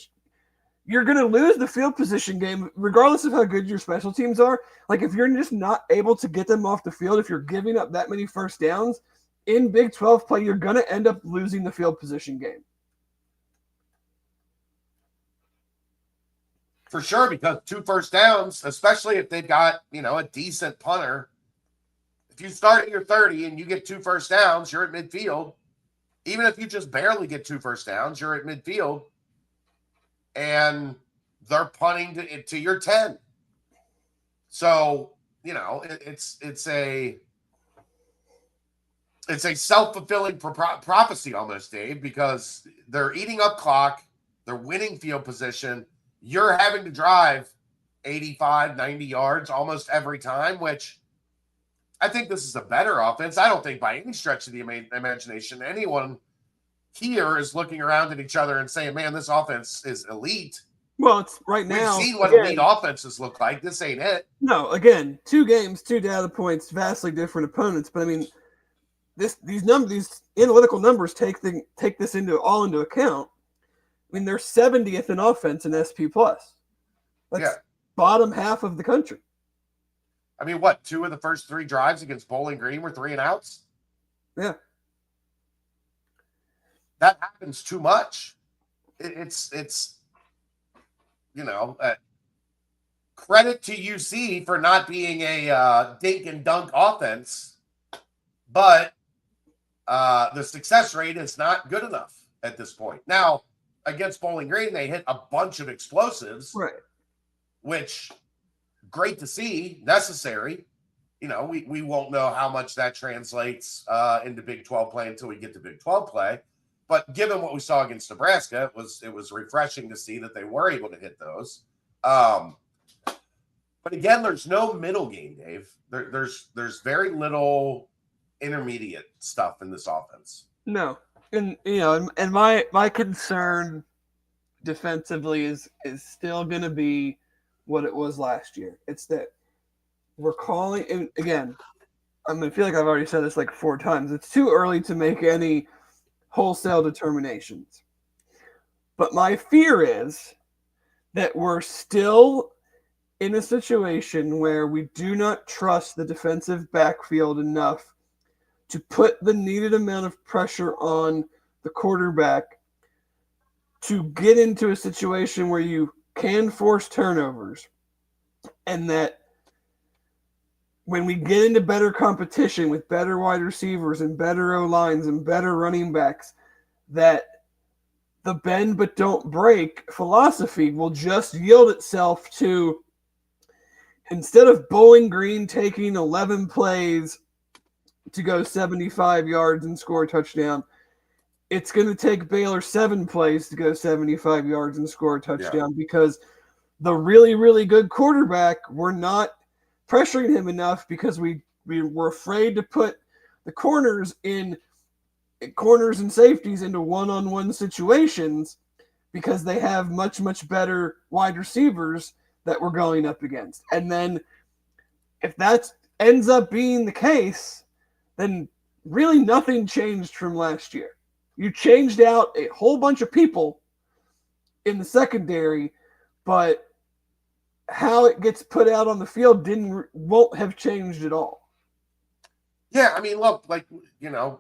going to lose the field position game, regardless of how good your special teams are. Like, if you're just not able to get them off the field, if you're giving up that many first downs, in Big 12 play, you're going to end up losing the field position game.
For sure, because 2 first downs, especially if they've got, a decent punter. If you start at your 30 and you get 2 first downs, you're at midfield. Even if you just barely get 2 first downs, you're at midfield. And they're punting to your 10. So, it's a self-fulfilling prophecy almost, Dave, because they're eating up clock, they're winning field position. You're having to drive 85, 90 yards almost every time, which I think this is a better offense. I don't think by any stretch of the imagination anyone here is looking around at each other and saying, man, this offense is elite.
Well, it's right now.
We've seen what elite offenses look like. This ain't it.
No, again, 2 games, 2 data points, vastly different opponents. But I mean, these analytical numbers take this into account. I mean, they're 70th in offense in SP+. That's bottom half of the country.
I mean, 2 of the first 3 drives against Bowling Green were 3 and outs?
Yeah.
That happens too much. It's credit to UC for not being a dink and dunk offense, but the success rate is not good enough at this point. Now, against Bowling Green, they hit a bunch of explosives,
right? Which
great to see, necessary. We won't know how much that translates into Big 12 play until we get to Big 12 play. But given what we saw against Nebraska, it was refreshing to see that they were able to hit those. But again, there's no middle game, Dave. There's very little intermediate stuff in this offense.
No. And my concern defensively is still going to be what it was last year. It's that we're calling, and again, I'm going to feel like I've already said this like 4 times. It's too early to make any wholesale determinations. But my fear is that we're still in a situation where we do not trust the defensive backfield enough to put the needed amount of pressure on the quarterback to get into a situation where you can force turnovers, and that when we get into better competition with better wide receivers and better O-lines and better running backs, that the bend but don't break philosophy will just yield itself to, instead of Bowling Green taking 11 plays to go 75 yards and score a touchdown, it's going to take Baylor 7 plays to go 75 yards and score a touchdown, because the really, really good quarterback, we're not pressuring him enough because we were afraid to put the corners and safeties into one-on-one situations because they have much, much better wide receivers that we're going up against. And then if that ends up being the case, then really nothing changed from last year. You changed out a whole bunch of people in the secondary, but how it gets put out on the field won't have changed at all.
Yeah, I mean, look, like,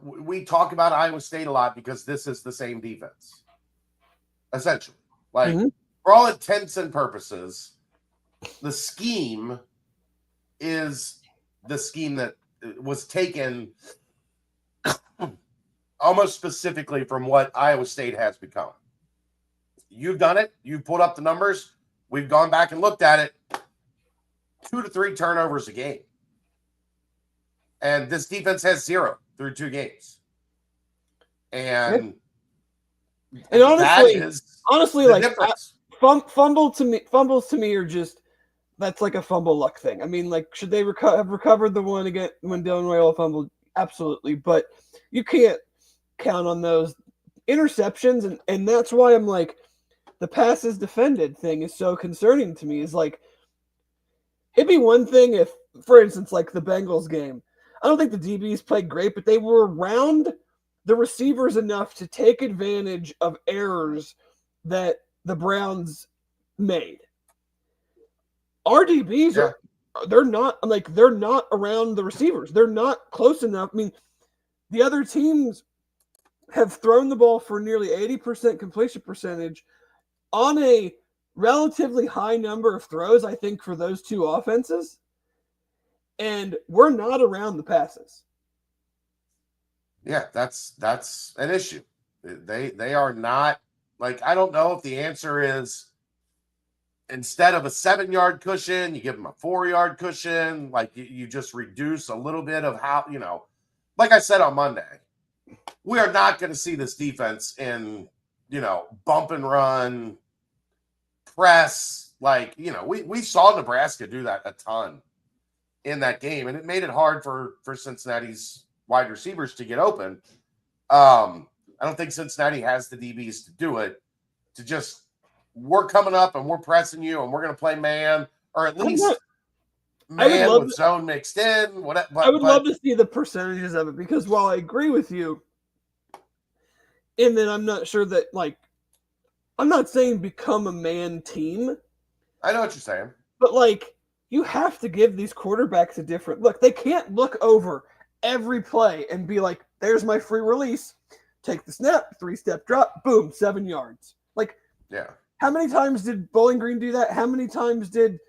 we talk about Iowa State a lot because this is the same defense, essentially. Like, for all intents and purposes, the scheme is the scheme that was taken almost specifically from what Iowa State has become. You've done it. You've put up the numbers. We've gone back and looked at it. 2 to 3 turnovers a game. And this defense has 0 through 2 games. And
honestly, like
difference.
Fumbles to me are just, that's like a fumble luck thing. I mean, like, should they have recovered the one again when Dylan Raiola fumbled? Absolutely. But you can't count on those interceptions. And that's why I'm like, the passes defended thing is so concerning to me. Is like, it'd be one thing if, for instance, like the Bengals game, I don't think the DBs played great, but they were around the receivers enough to take advantage of errors that the Browns made. Our DBs they're not around the receivers. They're not close enough. I mean, the other teams have thrown the ball for nearly 80% completion percentage on a relatively high number of throws, I think, for those two offenses. And we're not around the passes.
Yeah, that's an issue. They are not, like, I don't know if the answer is instead of a 7-yard cushion, you give them a 4-yard cushion. Like, you just reduce a little bit of how, like I said on Monday, we are not going to see this defense in, bump and run, press. Like, we saw Nebraska do that a ton in that game, and it made it hard for Cincinnati's wide receivers to get open. I don't think Cincinnati has the DBs to do it, to just, we're coming up and we're pressing you and we're going to play man, or at least man with zone mixed in.
I would love to see the percentages of it, because while I agree with you, and then I'm not sure that, like, I'm not saying become a man team.
I know what you're saying.
But, like, you have to give these quarterbacks a different look. They can't look over every play and be like, there's my free release. Take the snap, 3-step drop, boom, 7 yards. Like,
yeah.
How many times did Bowling Green do that? How many times did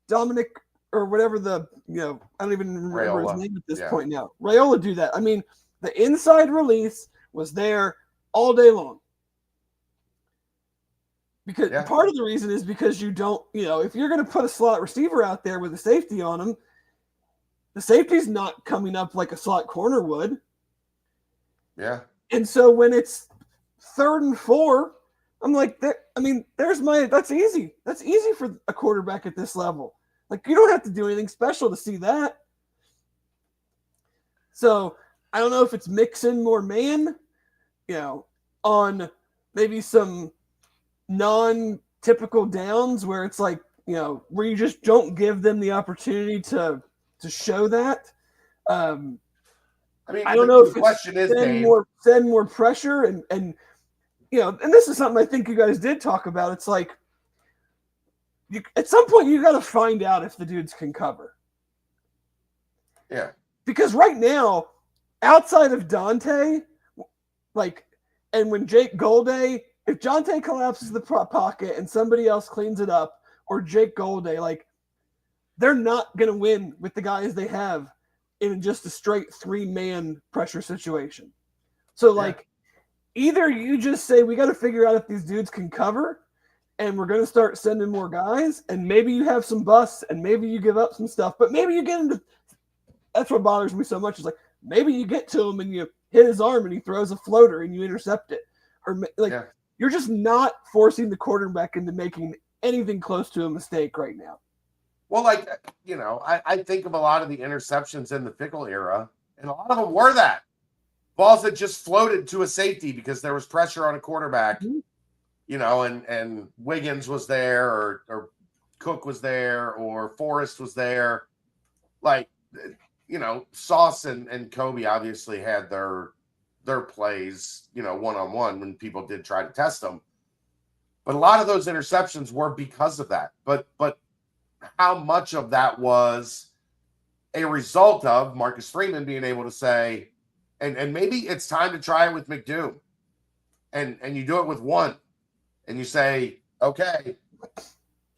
Dominic, or whatever I don't even remember
Raiola.
his name at this point now, Raiola do that? I mean, the inside release was there all day long. Because part of the reason is because you don't, if you're going to put a slot receiver out there with a safety on him, the safety's not coming up like a slot corner would.
Yeah.
And so when it's 3rd and 4, I'm like, that's easy. That's easy for a quarterback at this level. Like, you don't have to do anything special to see that. So I don't know if it's mixing more man, on maybe some non-typical downs where it's like, where you just don't give them the opportunity to show that. I don't know if the question is send more pressure and and this is something I think you guys did talk about. It's like, at some point you got to find out if the dudes can cover.
Yeah.
Because right now, outside of Dante, and when Jake Golday, if Dante collapses the pocket and somebody else cleans it up, or Jake Golday, they're not going to win with the guys they have in just a straight 3-man pressure situation. So, either you just say, we got to figure out if these dudes can cover, and we're going to start sending more guys, and maybe you have some busts, and maybe you give up some stuff, but maybe you get him to – that's what bothers me so much, is maybe you get to him and you hit his arm and he throws a floater and you intercept it. Or, you're just not forcing the quarterback into making anything close to a mistake right now.
Well, I think of a lot of the interceptions in the Fickle era, and a lot of them were that. Balls that just floated to a safety because there was pressure on a quarterback, and Wiggins was there, or Cook was there, or Forrest was there. Sauce and Kobe obviously had their plays, one-on-one when people did try to test them. But a lot of those interceptions were because of that. But how much of that was a result of Marcus Freeman being able to say, and maybe it's time to try it with McDoom. And you do it with one. And you say, okay,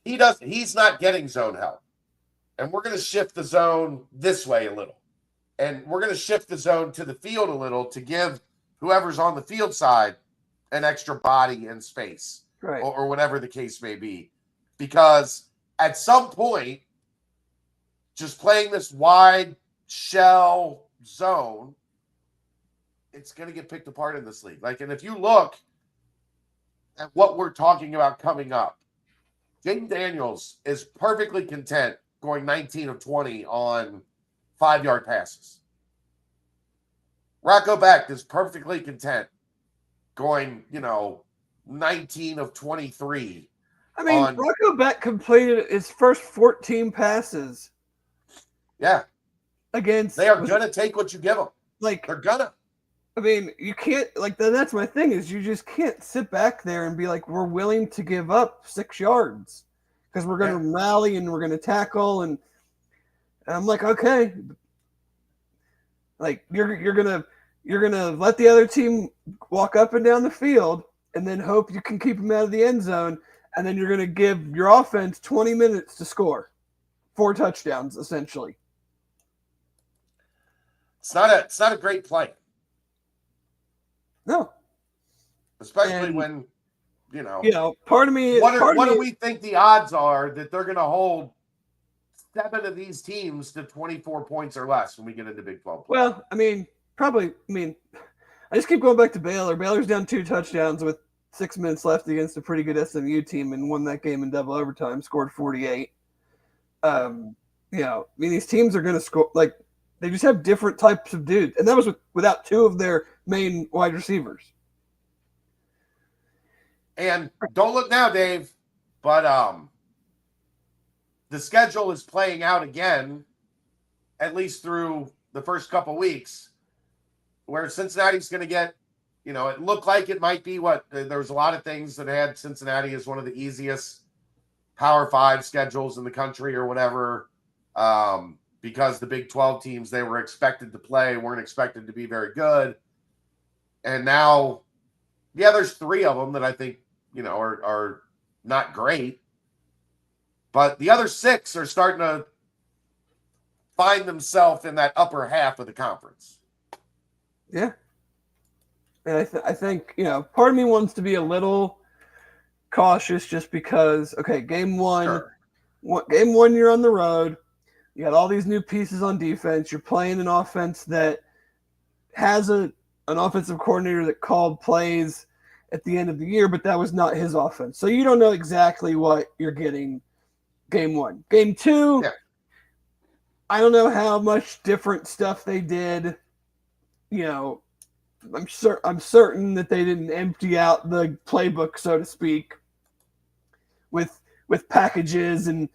he's not getting zone help. And we're going to shift the zone this way a little. And we're going to shift the zone to the field a little to give whoever's on the field side an extra body and space,
Right.
or whatever the case may be. Because at some point, just playing this wide shell zone, it's going to get picked apart in this league. And if you look at what we're talking about coming up, Jaden Daniels is perfectly content going 19 of 20 on 5-yard passes. Rocco Beck is perfectly content going, 19 of 23.
I mean, Rocco Beck completed his first 14 passes.
Yeah.
Against.
They are going to take what you give them. They're going to.
I mean, you can't, that's my thing, is you just can't sit back there and be like, we're willing to give up 6 yards because we're going to rally and we're going to tackle. And I'm like, okay. You're going to let the other team walk up and down the field and then hope you can keep them out of the end zone. And then you're going to give your offense 20 minutes to score 4 touchdowns, essentially.
It's not a great play.
No.
Especially when,
part of me.
What do we think the odds are that they're going to hold 7 of these teams to 24 points or less when we get into Big 12 play?
Well, I just keep going back to Baylor. Baylor's down 2 touchdowns with 6 minutes left against a pretty good SMU team and won that game in double overtime, scored 48. These teams are going to score, they just have different types of dudes. And that was without 2 of their main wide receivers.
And don't look now, Dave, but the schedule is playing out again, at least through the first couple weeks, where Cincinnati's going to get, it looked like it might be there was a lot of things that had Cincinnati as one of the easiest Power 5 schedules in the country or whatever, because the Big 12 teams they were expected to play weren't expected to be very good. And now, there's 3 of them that I think, are not great. But the other 6 are starting to find themselves in that upper half of the conference.
Yeah. And I think, part of me wants to be a little cautious just because, okay, game one, you're on the road. You got all these new pieces on defense. You're playing an offense that has an offensive coordinator that called plays at the end of the year, but that was not his offense. So you don't know exactly what you're getting game 1. Game 2, I don't know how much different stuff they did. I'm certain that they didn't empty out the playbook, so to speak, with packages and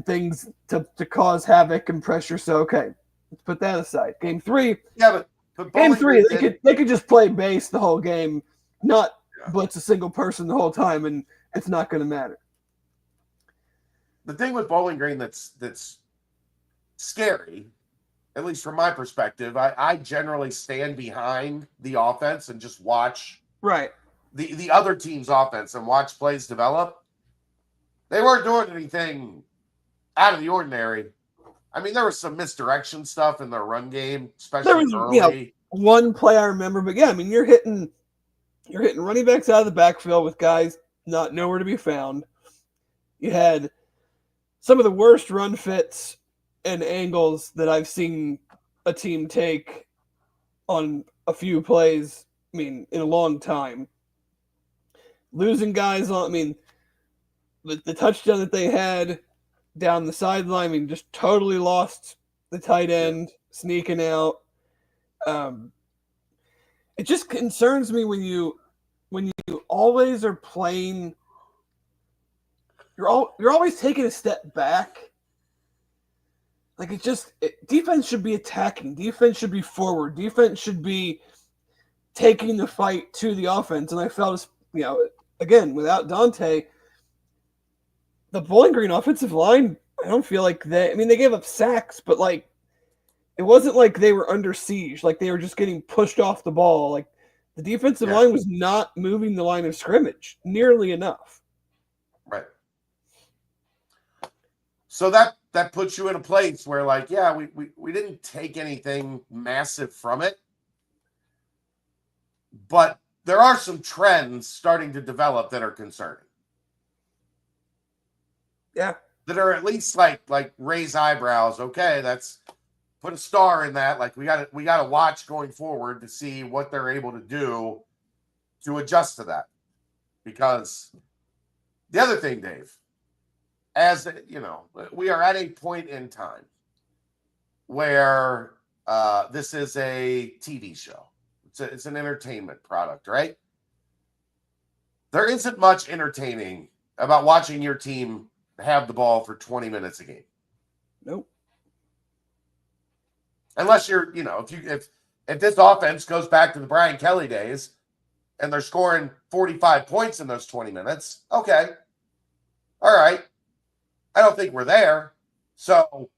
things to cause havoc and pressure. So, okay, let's put that aside. Game 3.
Yeah, but
game 3, they could just play base the whole game, not blitz a single person the whole time, and it's not going to matter.
The thing with Bowling Green that's scary, at least from my perspective, I generally stand behind the offense and just watch the other team's offense and watch plays develop. They weren't doing anything out of the ordinary. I mean, there was some misdirection stuff in their run game, especially early.
One play I remember, but you're hitting running backs out of the backfield with guys nowhere to be found. You had some of the worst run fits and angles that I've seen a team take on a few plays, in a long time. Losing guys on, the touchdown that they had down the sideline, just totally lost the tight end, sneaking out. It just concerns me when you always are playing. You're always taking a step back. Defense should be attacking. Defense should be forward. Defense should be taking the fight to the offense. And I felt, again, without Dante, the Bowling Green offensive line I don't feel like they gave up sacks, but like it wasn't like they were under siege, like they were just getting pushed off the ball. Like the defensive line was not moving the line of scrimmage nearly enough.
Right. So that puts you in a place where, like, yeah, we didn't take anything massive from it, but there are some trends starting to develop that are concerning.
Yeah.
That are at least like raise eyebrows. Okay, that's put a star in that. Like we got to watch going forward to see what they're able to do to adjust to that. Because the other thing, Dave, as you know, we are at a point in time where this is a TV show. It's an entertainment product, right? There isn't much entertaining about watching your team have the ball for 20 minutes a game.
Nope.
Unless you're, if this offense goes back to the Brian Kelly days and they're scoring 45 points in those 20 minutes, okay. All right. I don't think we're there. So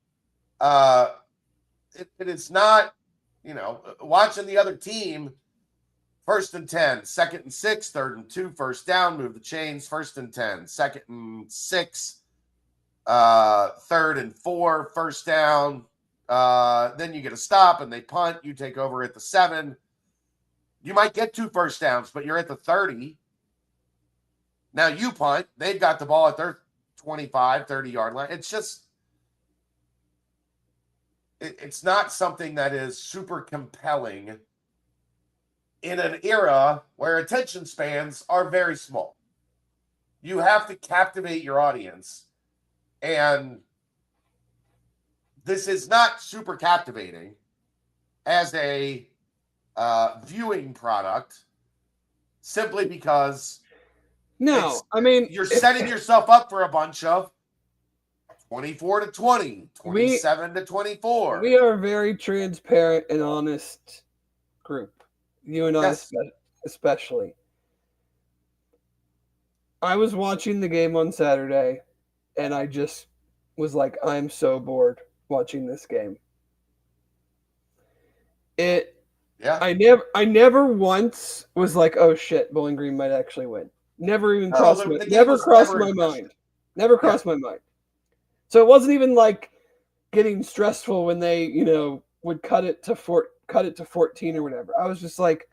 it is not, watching the other team, 1st and 10, 2nd and 6, 3rd and 2, first down, move the chains, 1st and 10, 2nd and 6, 3rd and 4, first down. Then you get a stop and they punt. You take over at the 7. You might get 2 first downs, but you're at the 30. Now you punt. They've got the ball at their 25, 30-yard line. It's just, it's not something that is super compelling in an era where attention spans are very small. You have to captivate your audience. And this is not super captivating as a viewing product simply because you're setting yourself up for a bunch of 24-20, 27-24.
We are a very transparent and honest group. You and I especially. I was watching the game on Saturday, and I just was like, I'm so bored watching this game. I never once was like, oh shit, Bowling Green might actually win. Never even crossed my mind. Never crossed my mind. So it wasn't even like getting stressful when they, would cut it to 14 or whatever. I was just like,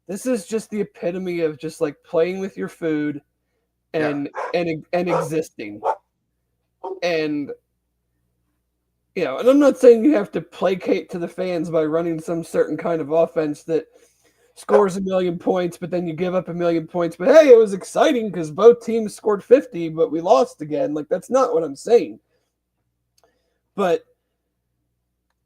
this is just the epitome of just like playing with your food and existing. And and I'm not saying you have to placate to the fans by running some certain kind of offense that scores 1 million points, but then you give up 1 million points. But hey, it was exciting because both teams scored 50, but we lost again. Like, that's not what I'm saying. But,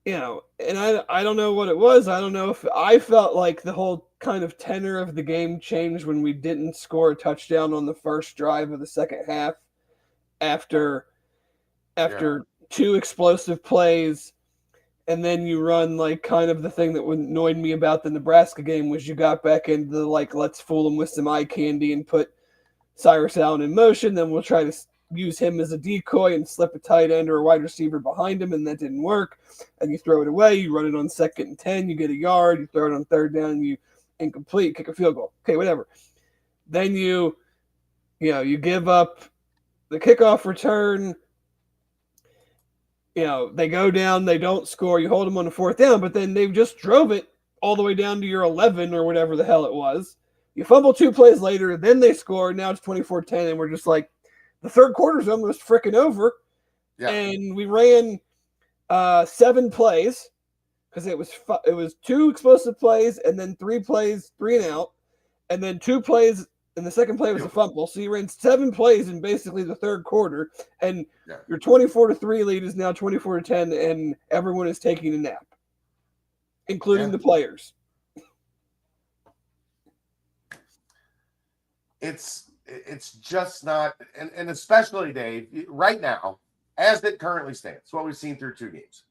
and I don't know what it was. I don't know if I felt like the whole kind of tenor of the game changed when we didn't score a touchdown on the first drive of the second half after 2 explosive plays. And then you run like kind of the thing that annoyed me about the Nebraska game was you got back into the like, let's fool them with some eye candy and put Cyrus Allen in motion. Then we'll try to use him as a decoy and slip a tight end or a wide receiver behind him. And that didn't work. And you throw it away. You run it on 2nd and 10. You get a yard. You throw it on 3rd down. You incomplete, kick a field goal. Okay, whatever. Then you give up the kickoff return. They go down, they don't score, you hold them on the 4th down, but then they just drove it all the way down to your 11 or whatever the hell it was. You fumble 2 plays later, then they score, now it's 24-10, and we're just like, the third quarter's almost freaking over. Yeah. And we ran 7 plays, because it was 2 explosive plays, and then 3 plays, 3 and out, and then 2 plays, and the second play was a fumble. So you ran 7 plays in basically the third quarter, and your 24-3 lead is now 24-10, and everyone is taking a nap, including the players.
It's just not, and especially, Dave, right now, as it currently stands, what we've seen through 2 games.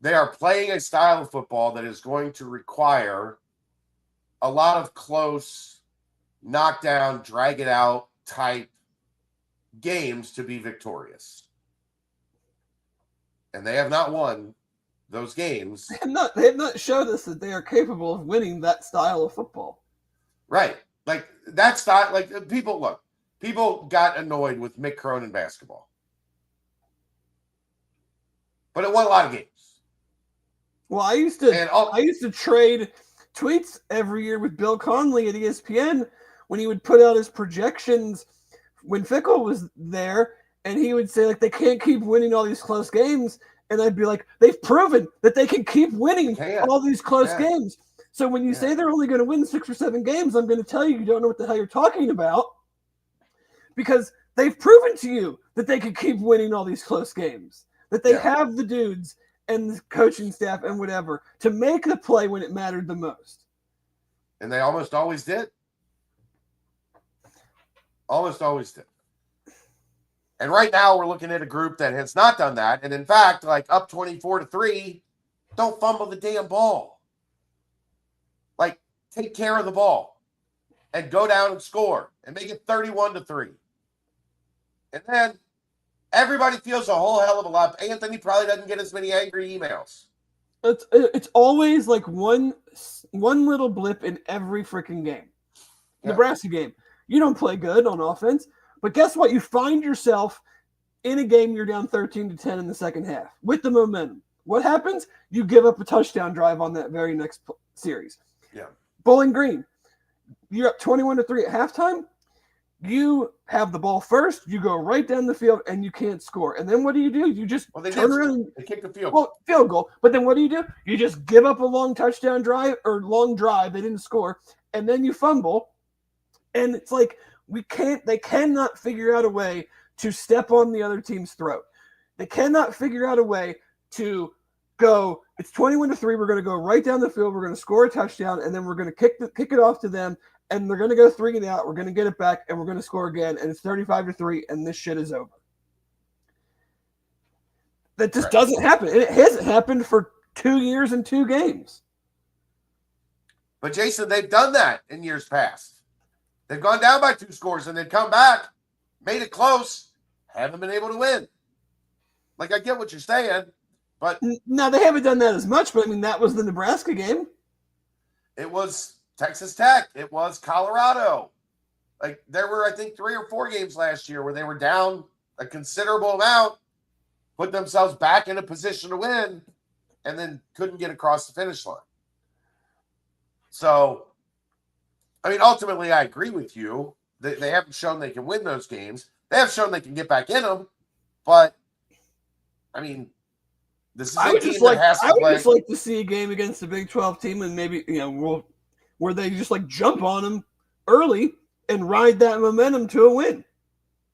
They are playing a style of football that is going to require a lot of close, knockdown, drag it out type games to be victorious. And they have not won those games.
They have not showed us that they are capable of winning that style of football.
Right. Like, that's not, like, people got annoyed with Mick Cronin basketball. But it won a lot of games.
Well, I used to trade tweets every year with Bill Conley at ESPN when he would put out his projections when Fickle was there, and he would say, like, they can't keep winning all these close games. And I'd be like, they've proven that they can keep winning all these close games. So when you say they're only going to win 6 or 7 games, I'm going to tell you don't know what the hell you're talking about, because they've proven to you that they can keep winning all these close games, that they have the dudes and the coaching staff and whatever to make the play when it mattered the most.
And they almost always did. Almost always did. And right now we're looking at a group that has not done that. And in fact, like, up 24-3, don't fumble the damn ball. Like, take care of the ball and go down and score and make it 31-3. And then everybody feels a whole hell of a lot. Anthony probably doesn't get as many angry emails.
It's always like one little blip in every freaking game. Nebraska game. You don't play good on offense, but guess what? You find yourself in a game you're down 13-10 in the second half with the momentum. What happens? You give up a touchdown drive on that very next series.
Yeah.
Bowling Green, you're up 21-3 at halftime. You have the ball first. You go right down the field, and you can't score. And then what do? You just turn around.
They kick the field goal.
Well, field goal. But then what do? You just give up a long touchdown drive or long drive. They didn't score, and then you fumble. And it's like they cannot figure out a way to step on the other team's throat. They cannot figure out a way to go, it's 21-3, we're going to go right down the field, we're going to score a touchdown, and then we're going to kick it off to them, and they're going to go 3 and out, we're going to get it back, and we're going to score again, and it's 35-3, and this shit is over. That just doesn't happen. It hasn't happened for 2 years and 2 games.
But Jason, they've done that in years past. They've gone down by 2 scores and they've come back, made it close, haven't been able to win. Like, I get what you're saying, but
no, they haven't done that as much. But I mean, that was the Nebraska game.
It was Texas Tech. It was Colorado. Like, there were, I think, 3 or 4 games last year where they were down a considerable amount, put themselves back in a position to win, and then couldn't get across the finish line. So, I mean, ultimately, I agree with you. They haven't shown they can win those games. They have shown they can get back in them. But, I mean, this is a team that has to play.
I would just like to see a game against a Big 12 team and maybe, where they just, like, jump on them early and ride that momentum to a win.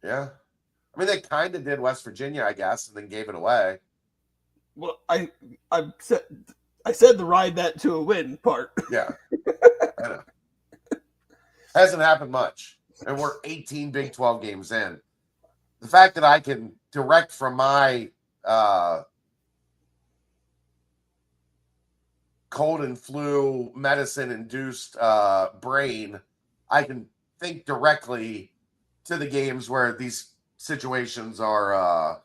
Yeah. I mean, they kind of did West Virginia, I guess, and then gave it away.
Well, I said the ride that to a win part.
Yeah. I know. Hasn't happened much. And we're 18 Big 12 games in. The fact that I can direct from my cold and flu medicine-induced brain, I can think directly to the games where these situations were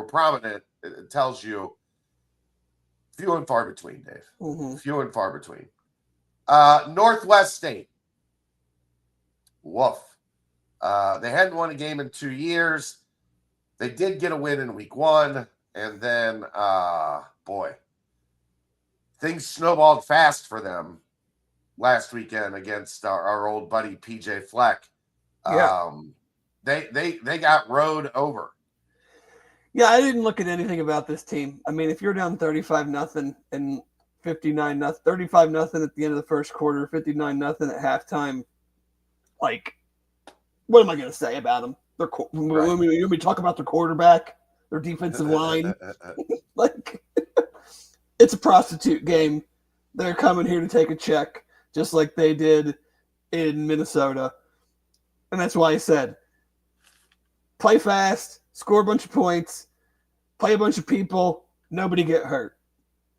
prominent. It tells you few and far between, Dave.
Mm-hmm.
Few and far between. Northwest State. Woof. They hadn't won a game in 2 years. They did get a win in week 1. And then, things snowballed fast for them last weekend against our old buddy PJ Fleck.
Yeah.
They got rode over.
Yeah, I didn't look at anything about this team. I mean, if you're down 35-0 and 59-0, 35-0 at the end of the first quarter, 59-0 at halftime, like, what am I going to say about them? When we talk about their quarterback, their defensive line, like, it's a prostitute game. They're coming here to take a check, just like they did in Minnesota. And that's why I said, play fast, score a bunch of points, play a bunch of people, nobody get hurt.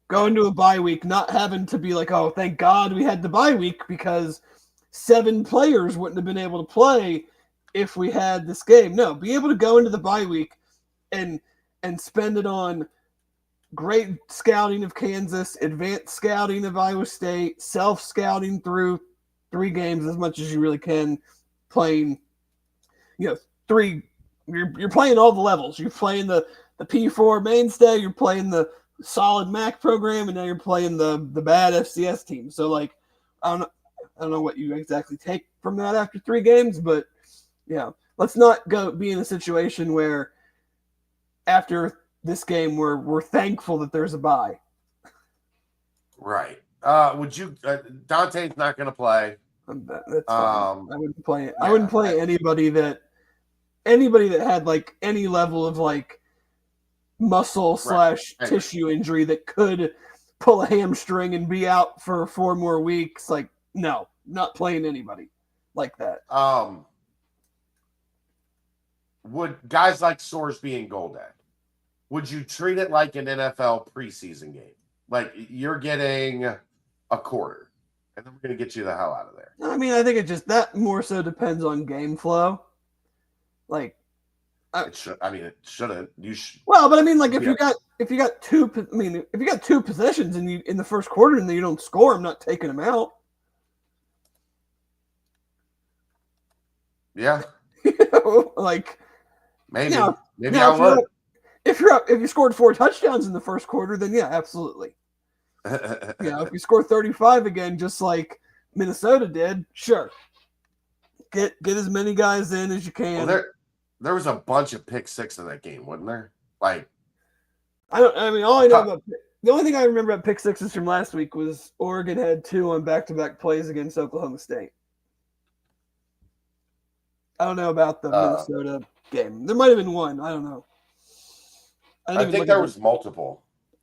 Go into a bye week, not having to be like, oh, thank God we had the bye week because 7 players wouldn't have been able to play if we had this game. No, be able to go into the bye week and spend it on great scouting of Kansas, advanced scouting of Iowa State, self-scouting through 3 games as much as you really can, playing, you're playing all the levels. You're playing the P4 mainstay, you're playing the solid MAC program, and now you're playing the bad FCS team. So, like, I don't know what you exactly take from that after 3 games, but yeah, let's not be in a situation where after this game we're thankful that there's a bye.
Right. Would you? Dante's not going to play.
That's fine. I wouldn't play. Yeah, I wouldn't play anybody that had like any level of like muscle / tissue injury that could pull a hamstring and be out for 4 more weeks. Like, no, not playing anybody like that.
Would guys like Sorsby and Golden, would you treat it like an NFL preseason game? Like, you're getting a quarter, and then we're going to get you the hell out of there.
I mean, I think that more so depends on game flow. Like,
it shouldn't.
Well, but I mean, like, if you got 2 possessions and you in the first quarter and then you don't score, I'm not taking them out.
Yeah.
Like,
maybe
I would. If you scored 4 touchdowns in the first quarter, then yeah, absolutely. If you score 35 again, just like Minnesota did, sure. Get as many guys in as you can.
Well, there was a bunch of pick 6 in that game, wasn't there? Like,
the only thing I remember about pick 6s from last week was Oregon had 2 on back-to-back plays against Oklahoma State. I don't know about the Minnesota game. There might have been 1. I don't know.
I think there was multiple.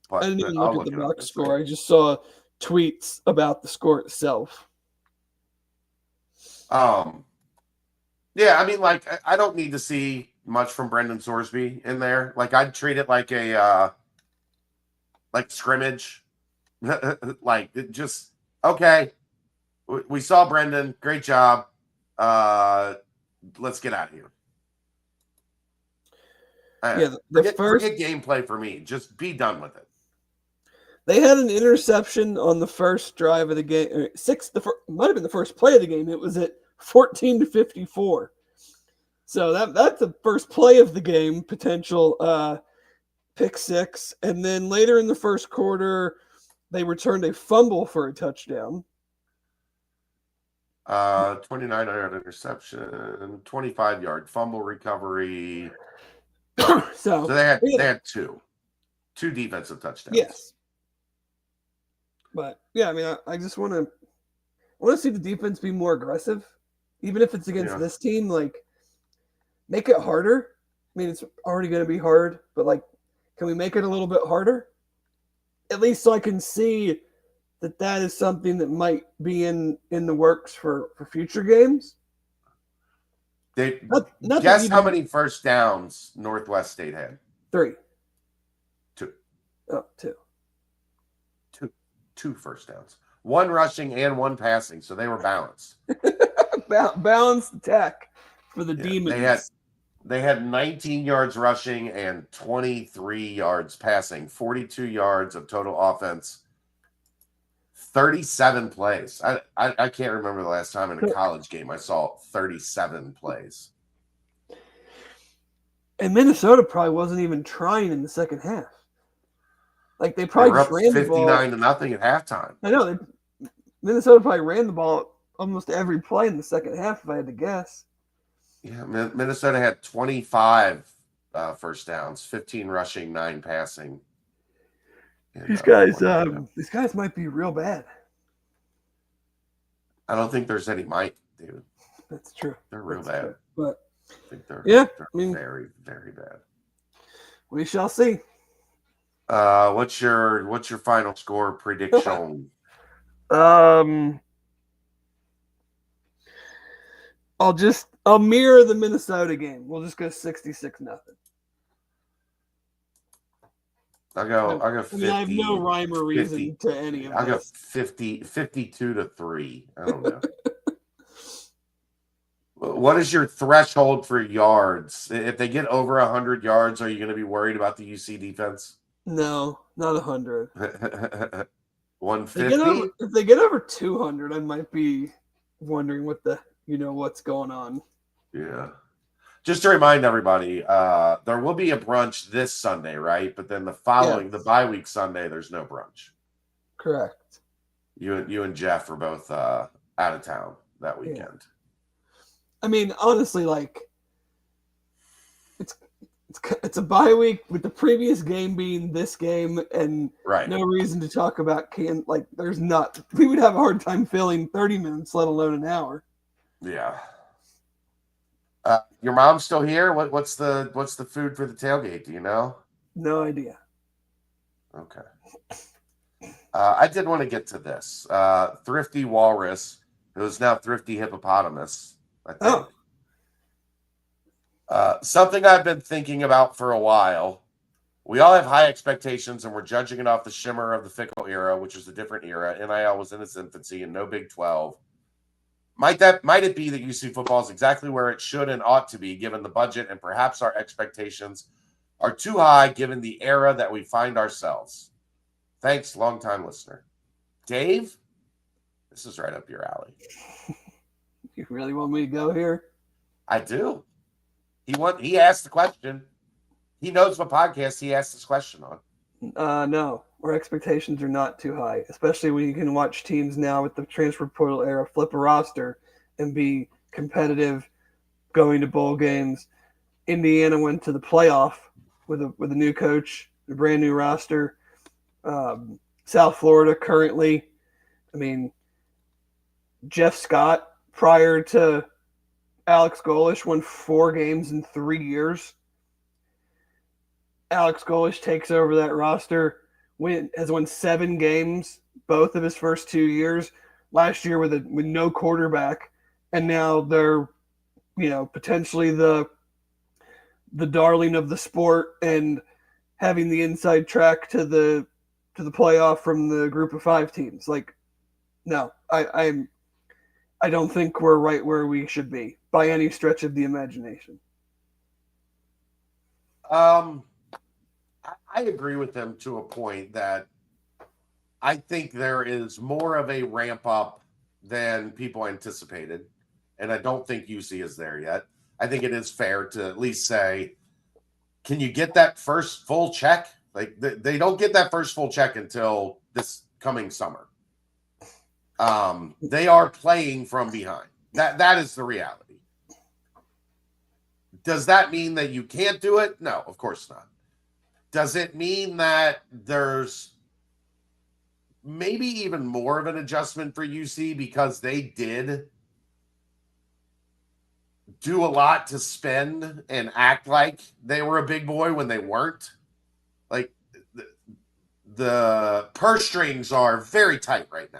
But
I didn't even look at the box score. I just saw tweets about the score itself.
Yeah, I mean, like, I don't need to see much from Brendan Sorsby in there. Like, I'd treat it like a scrimmage. Like, it just, okay, we saw Brendan, great job. Let's get out of here. Forget gameplay for me. Just be done with it.
They had an interception on the first drive of the game. Might have been the first play of the game. It was at 14-54. So that's the first play of the game, potential pick 6. And then later in the first quarter, they returned a fumble for a touchdown.
29-yard interception, 25-yard fumble recovery. So they had 2 defensive touchdowns.
Yes. But yeah, I mean, I just want to see the defense be more aggressive, even if it's against this team. Like, make it harder. I mean, it's already going to be hard, but like, can we make it a little bit harder? At least so I can see that is something that might be in the works for future games.
Guess how many first downs Northwest State had?
3.
2.
Oh, 2.
2 first downs. 1 rushing and 1 passing, so they were balanced.
Balanced attack for the Demons.
They had 19 yards rushing and 23 yards passing, 42 yards of total offense, 37 plays. I can't remember the last time in a college game I saw 37 plays.
And Minnesota probably wasn't even trying in the second half. Like, they probably
just ran the ball 59-0 at halftime.
I know. Minnesota probably ran the ball almost every play in the second half, if I had to guess.
Yeah, Minnesota had 25 first downs, 15 rushing, 9 passing. And,
these guys might be real bad.
I don't think there's any might, dude.
That's true.
They're real bad.
True. But
I think they're very, very bad.
We shall see.
What's your final score prediction?
I'll mirror the Minnesota game. We'll just go 66-0.
I'll go 50.
I have no rhyme or reason to any of this.
I'll go 52-3. I don't know. What is your threshold for yards? If they get over 100 yards, are you going to be worried about the UC defense?
No, not 100.
150?
If they get over 200, I might be wondering what's going on.
Yeah. Just to remind everybody, there will be a brunch this Sunday, right? But then the bye week Sunday, there's no brunch.
Correct.
You and Jeff are both out of town that weekend.
Yeah. I mean, honestly, like it's a bye week with the previous game being this game, and no reason to talk about there's not. We would have a hard time filling 30 minutes, let alone an hour.
Yeah. Your mom's still here? What's the food for the tailgate? Do you know?
No idea.
Okay. I did want to get to this. Thrifty Walrus, who's now Thrifty Hippopotamus, I think. Something I've been thinking about for a while. We all have high expectations, and we're judging it off the shimmer of the fickle era, which is a different era. NIL was in its infancy and no Big 12. Might it be that UC football is exactly where it should and ought to be, given the budget, and perhaps our expectations are too high given the era that we find ourselves? Thanks, longtime listener. Dave, this is right up your alley.
You really want me to go here?
I do. He asked the question. He knows what podcast he asked this question on.
No, our expectations are not too high, especially when you can watch teams now with the transfer portal era flip a roster and be competitive, going to bowl games. Indiana went to the playoff with a new coach, a brand new roster. South Florida currently, I mean, Jeff Scott prior to Alex Golesh won 4 games in 3 years. Alex Golesh takes over that roster, has won 7 games both of his first 2 years. Last year with no quarterback, and now they're, potentially the darling of the sport and having the inside track to the playoff from the group of 5 teams. Like, no, I don't think we're right where we should be by any stretch of the imagination.
I agree with them to a point that I think there is more of a ramp up than people anticipated. And I don't think UC is there yet. I think it is fair to at least say, can you get that first full check? Like they don't get that first full check until this coming summer. They are playing from behind. That is the reality. Does that mean that you can't do it? No, of course not. Does it mean that there's maybe even more of an adjustment for UC because they did do a lot to spend and act like they were a big boy when they weren't? Like the purse strings are very tight right now.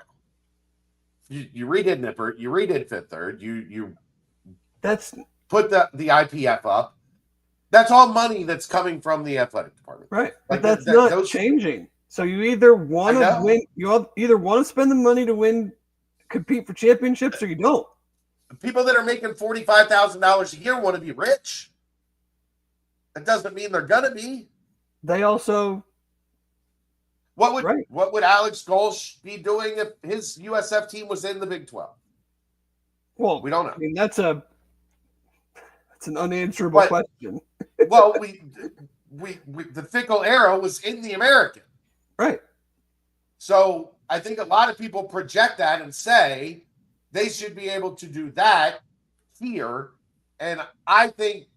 You redid Nippert, you redid Fifth Third, you put the IPF up. That's all money that's coming from the athletic department.
Right. But that's not changing. So you either want to win, you either want to spend the money to compete for championships, or you don't.
People that are making $45,000 a year want to be rich. That doesn't mean they're gonna be.
They also
what would Alex Golesh be doing if his USF team was in the Big 12?
Well,
we don't know.
I mean, that's an unanswerable question.
Well, we the fickle era was in the American.
Right.
So I think a lot of people project that and say they should be able to do that here. And I think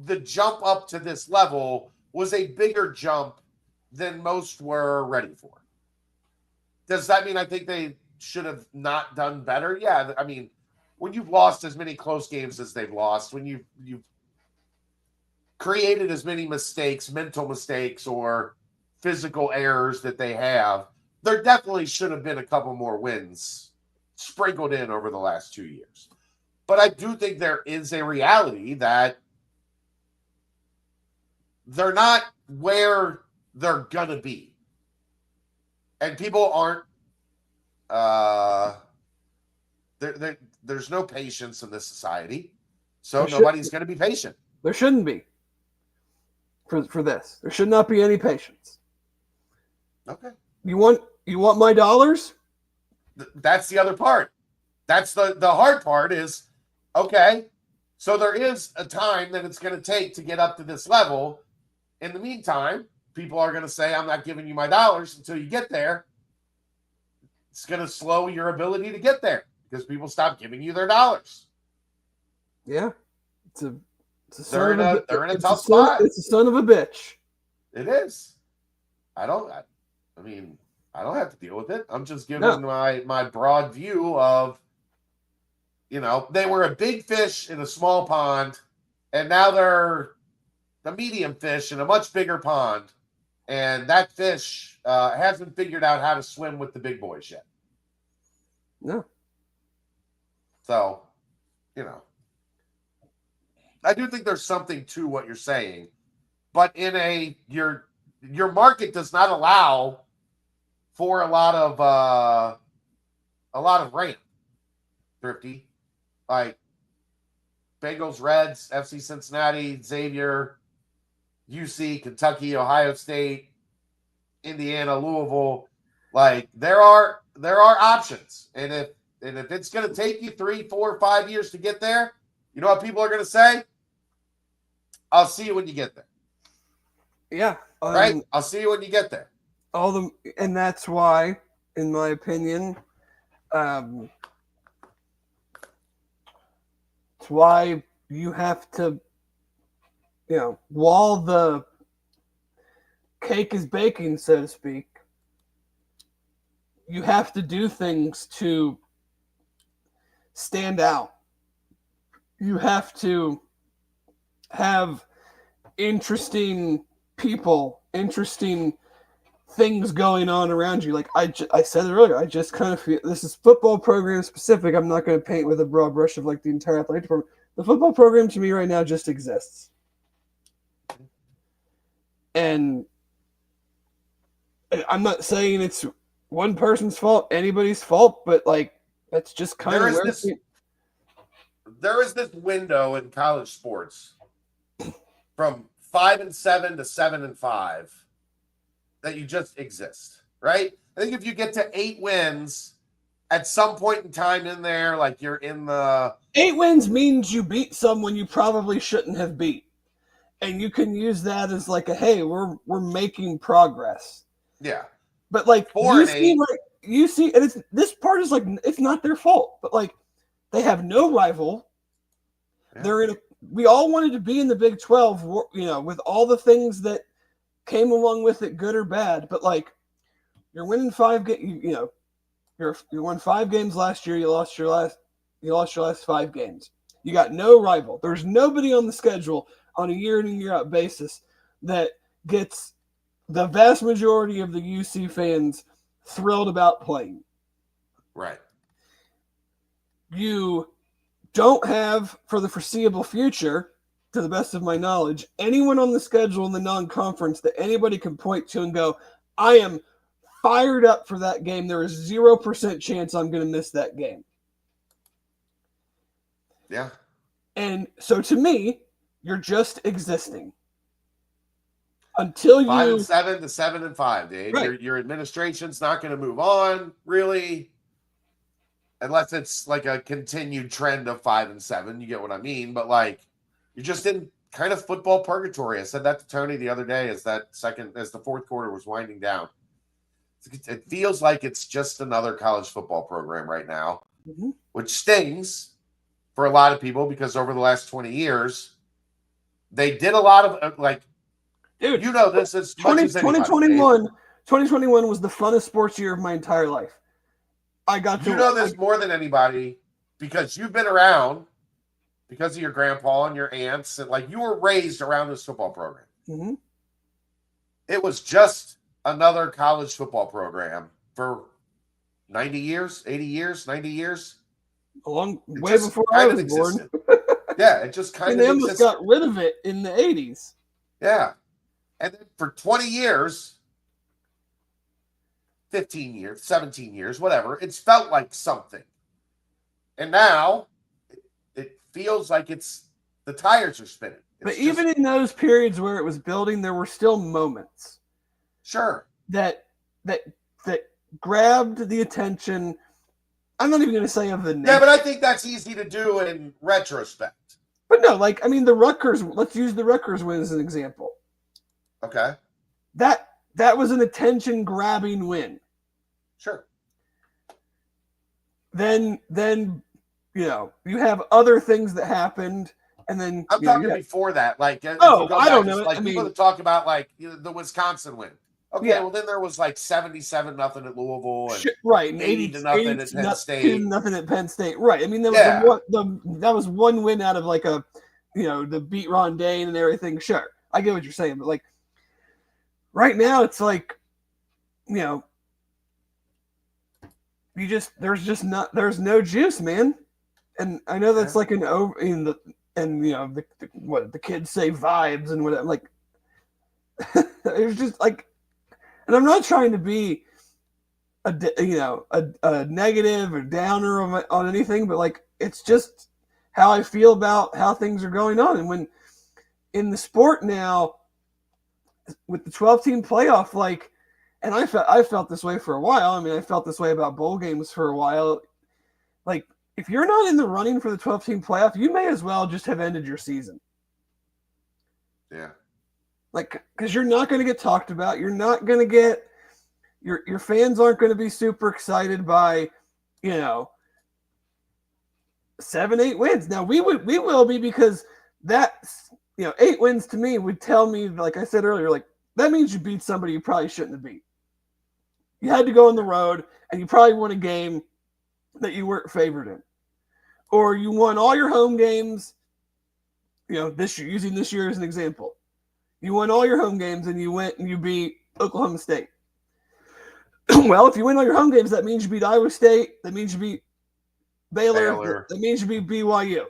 the jump up to this level was a bigger jump than most were ready for. Does that mean I think they should have not done better? Yeah. I mean, when you've lost as many close games as they've lost, when you've created as many mistakes, mental mistakes or physical errors that they have, there definitely should have been a couple more wins sprinkled in over the last 2 years. But I do think there is a reality that they're not where they're going to be. And people aren't there's no patience in this society, so
There
nobody's going to be patient.
There shouldn't be for this. There should not be any patience.
Okay.
You want my dollars?
That's the other part. That's the hard part is, okay, so there is a time that it's going to take to get up to this level. In the meantime, people are going to say, I'm not giving you my dollars until you get there. It's going to slow your ability to get there because people stop giving you their dollars.
Yeah.
They're in a tough spot.
It's a son of a bitch.
It is. I don't have to deal with it. I'm just giving my broad view of, they were a big fish in a small pond, and now they're the medium fish in a much bigger pond. And that fish hasn't figured out how to swim with the big boys yet.
No.
So, I do think there's something to what you're saying, but your market does not allow for a lot of rain. Thrifty, like Bengals, Reds, FC Cincinnati, Xavier, UC, Kentucky, Ohio State, Indiana, Louisville. Like there are options, and if it's going to take you 3, 4, 5 years to get there, you know what people are going to say? I'll see you when you get there.
Yeah.
Right? I'll see you when you get there.
And that's why, in my opinion, it's why you have to, while the cake is baking, so to speak, you have to do things to stand out. You have to have interesting people, interesting things going on around you. Like I said earlier, I just kind of feel this is football program specific. I'm not going to paint with a broad brush of like the entire athletic department. The football program to me right now just exists. And I'm not saying it's one person's fault, anybody's fault, but like that's just kind of where
there is this window in college sports from 5-7 to 7-5 that you just exist, right? I think if you get to 8 wins at some point in time in there, like you're in the
8 wins means you beat someone you probably shouldn't have beat. And you can use that as like a, hey, we're making progress.
Yeah.
But like
4 and 8.
You see, and this part is like it's not their fault, but like they have no rival. Yeah. We all wanted to be in the Big 12, with all the things that came along with it, good or bad. But like, you're winning 5 games. You won 5 games last year. You lost your last 5 games. You got no rival. There's nobody on the schedule on a year in and year out basis that gets the vast majority of the UC fans thrilled about playing.
Right.
You don't have, for the foreseeable future, to the best of my knowledge, anyone on the schedule in the non-conference that anybody can point to and go, I am fired up for that game. There is 0% chance I'm going to miss that game.
Yeah. And
so to me, you're just existing. Until
5-7 to 7-5, Dave.
Right.
Your administration's not going to move on, really. Unless it's like a continued trend of 5-7, you get what I mean. But like, you're just in kind of football purgatory. I said that to Tony the other day as the fourth quarter was winding down. It feels like it's just another college football program right now, which stings for a lot of people because over the last 20 years, they did a lot of like, dude, this as much as anybody.
2021 was the funnest sports year of my entire life. I got to
this more than anybody because you've been around because of your grandpa and your aunts, and like you were raised around this football program.
Mm-hmm.
It was just another college football program for 90 years, 80 years, 90 years.
Way before I was born.
Yeah, it just kind of
they almost got rid of it in the 80s.
Yeah. And then for 20 years, 15 years, 17 years, whatever, it's felt like something. And now it feels like the tires are spinning.
But even in those periods where it was building, there were still moments.
Sure.
That grabbed the attention. I'm not even going to say of the nation.
Yeah, but I think that's easy to do in retrospect.
But no, the Rutgers. Let's use the Rutgers win as an example.
Okay.
That was an attention-grabbing win.
Sure.
Then you have other things that happened, and then
I'm talking before that. Like,
I don't know.
Like people that talk about like the Wisconsin win. Okay,
yeah.
Well then there was like 77-0 at Louisville, and
right, and
80-0 at Penn State,
2-0 at Penn State. Right. I mean, that was one win out of like the beat Ron Dane and everything. Sure, I get what you're saying, but like right now, it's like there's no juice, man. And I know that's like the kids say vibes and whatever. Like it's just like. And I'm not trying to be a negative or downer on anything, but like it's just how I feel about how things are going on. And when in the sport now with the 12-team playoff, like, and I felt this way for a while. I mean, I felt this way about bowl games for a while. Like, if you're not in the running for the 12-team playoff, you may as well just have ended your season.
Yeah.
Like, because you're not going to get talked about. You're not going to get your fans aren't going to be super excited by, 7-8 wins. Now we will be, because that's 8 wins to me would tell me, like I said earlier, like that means you beat somebody you probably shouldn't have beat. You had to go on the road and you probably won a game that you weren't favored in, or you won all your home games. This year, using this year as an example. You won all your home games and you went and you beat Oklahoma State. Well, if you win all your home games, that means you beat Iowa State. That means you beat Baylor. That means you beat BYU.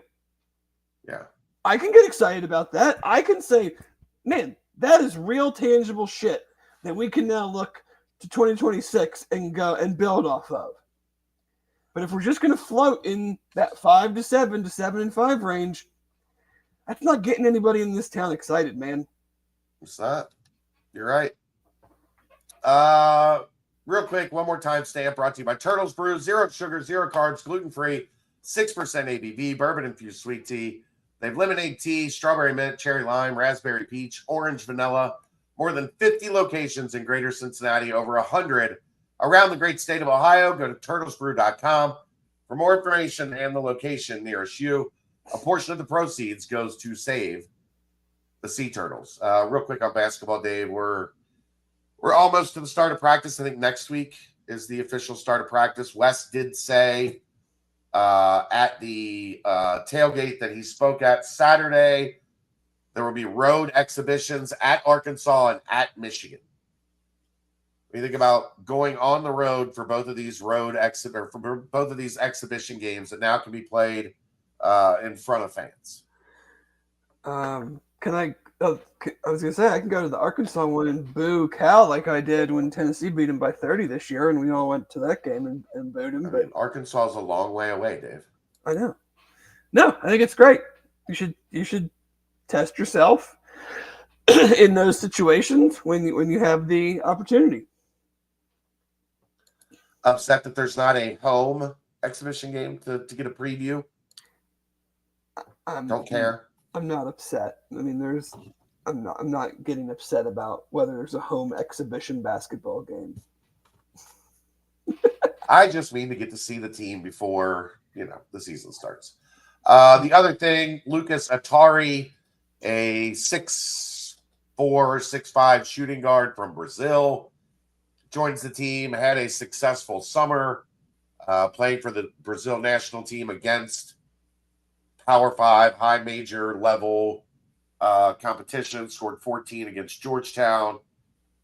Yeah.
I can get excited about that. I can say, man, that is real tangible shit that we can now look to 2026 and go and build off of. But if we're just going to float in that 5-7 to 7-5 range, that's not getting anybody in this town excited, man.
It's not. You're right. Real quick, one more time stamp brought to you by Turtles Brew. 0 sugar, 0 carbs, gluten-free, 6% ABV, bourbon-infused sweet tea. They have lemonade tea, strawberry mint, cherry lime, raspberry peach, orange vanilla. More than 50 locations in Greater Cincinnati, over 100 around the great state of Ohio. Go to turtlesbrew.com for more information and the location nearest you. A portion of the proceeds goes to save the Sea Turtles. Real quick on basketball, Dave. We're almost to the start of practice. I think next week is the official start of practice. Wes did say at the tailgate that he spoke at Saturday, there will be road exhibitions at Arkansas and at Michigan. When you think about going on the road for both of these exhibition games that now can be played in front of fans.
I was gonna say I can go to the Arkansas one and boo Cal like I did when Tennessee beat him by 30 this year, and we all went to that game and booed him. But
Arkansas is a long way away, Dave.
I know. No, I think it's great. You should test yourself in those situations when you have the opportunity.
Upset that there's not a home exhibition game to get a preview. Don't care.
I'm not upset. I mean, I'm not getting upset about whether there's a home exhibition basketball game.
I just mean to get to see the team before, the season starts. The other thing, Lucas Atari, a 6'4", 6'5" shooting guard from Brazil, joins the team, had a successful summer, playing for the Brazil national team against Power 5, high major level competition, scored 14 against Georgetown.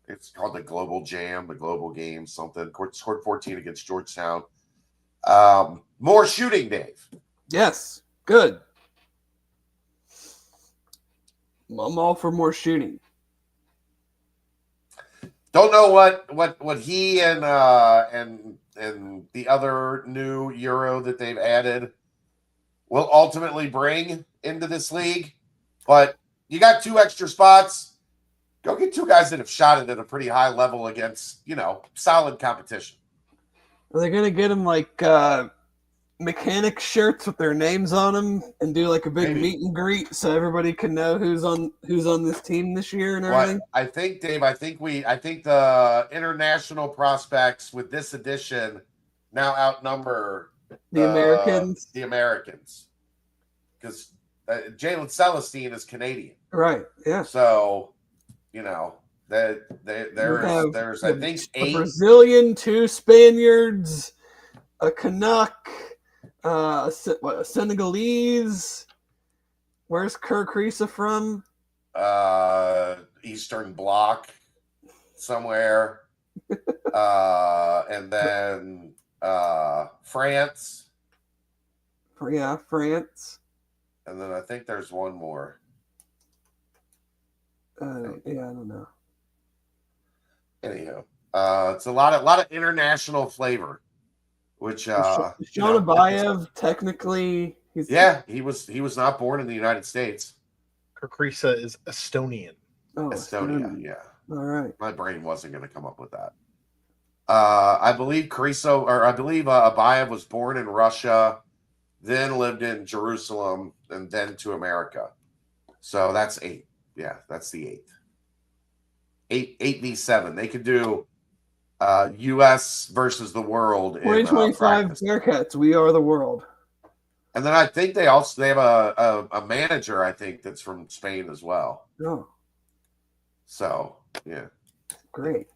It's called the Global Jam, the Global Game, something. Scored 14 against Georgetown. More shooting, Dave.
Yes, good. I'm all for more shooting.
Don't know what he and the other new Euro that they've added will ultimately bring into this league, but you got 2 extra spots. Go get 2 guys that have shot it at a pretty high level against, solid competition.
Are they gonna get him like mechanic shirts with their names on them and do like a big meet and greet so everybody can know who's on this team this year and everything?
I think, Dave, I think the international prospects with this edition now outnumber
the Americans.
The Americans, because Jalen Celestine is Canadian,
right? Yeah.
So there's I think 8
Brazilian, 2 Spaniards, a Canuck, a Senegalese. Where's Kirk Risa from?
Eastern Bloc somewhere. And then France.
Yeah, France.
And then I think there's one more.
I don't know.
Anyhow, it's a lot of international flavor, which
Sean Abayev technically
he was not born in the United States.
Kakrisa is Estonian.
Oh,
Estonia, yeah.
All right.
My brain wasn't going to come up with that. I believe Abayev was born in Russia, then lived in Jerusalem, and then to America. So that's 8. Yeah, that's the 8th. 8v7. They could do U.S. versus the world.
2025 Bearcats. We are the world.
And then I think they have a manager, I think, that's from Spain as well.
Oh.
So, yeah.
Great.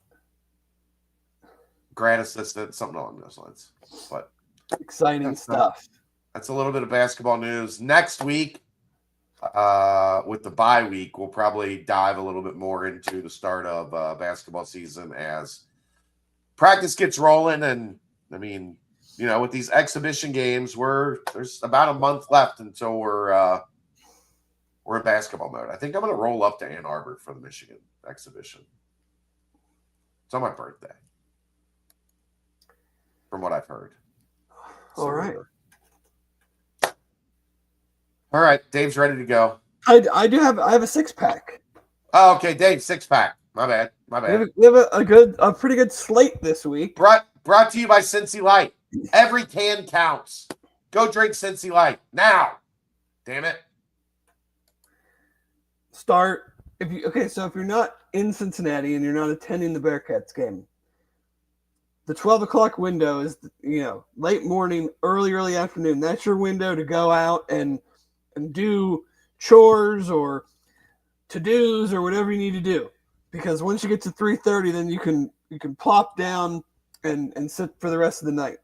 Grad assistant, something along those lines. But
exciting stuff.
That's a little bit of basketball news. Next week, with the bye week, we'll probably dive a little bit more into the start of basketball season as practice gets rolling. And, I mean, with these exhibition games, there's about a month left until we're in basketball mode. I think I'm going to roll up to Ann Arbor for the Michigan exhibition. It's on my birthday, from what I've heard.
All right.
All right, Dave's ready to go.
I have a 6-pack.
Oh, okay, Dave, 6-pack. My bad.
We have a pretty good slate this week.
Brought to you by Cincy Light. Every can counts. Go drink Cincy Light now. Damn it.
So if you're not in Cincinnati and you're not attending the Bearcats game, the 12 o'clock window is late morning, early afternoon. That's your window to go out and do chores or to-dos or whatever you need to do. Because once you get to 3:30, then you can plop down and sit for the rest of the night.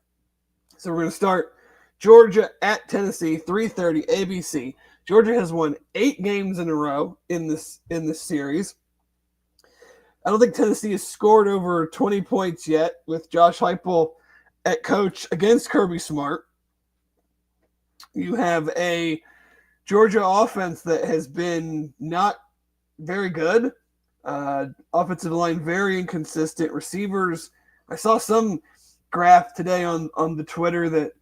So we're going to start Georgia at Tennessee, 3:30 ABC. Georgia has won 8 games in a row in this series. I don't think Tennessee has scored over 20 points yet with Josh Heupel at coach against Kirby Smart. You have a Georgia offense that has been not very good. Offensive line very inconsistent. Receivers, I saw some graph today on the Twitter that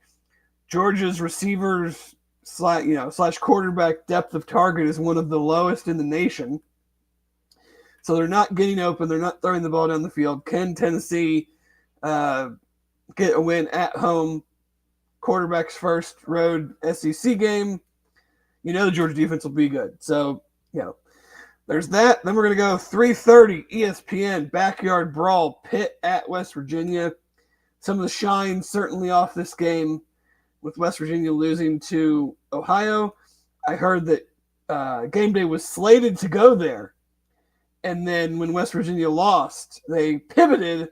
Georgia's receivers slash quarterback depth of target is one of the lowest in the nation. So they're not getting open. They're not throwing the ball down the field. Can Tennessee get a win at home? Quarterback's first road SEC game. The Georgia defense will be good. So, there's that. Then we're going to go 3:30 ESPN backyard brawl, Pitt at West Virginia. Some of the shine certainly off this game with West Virginia losing to Ohio. I heard that game day was slated to go there. And then when West Virginia lost, they pivoted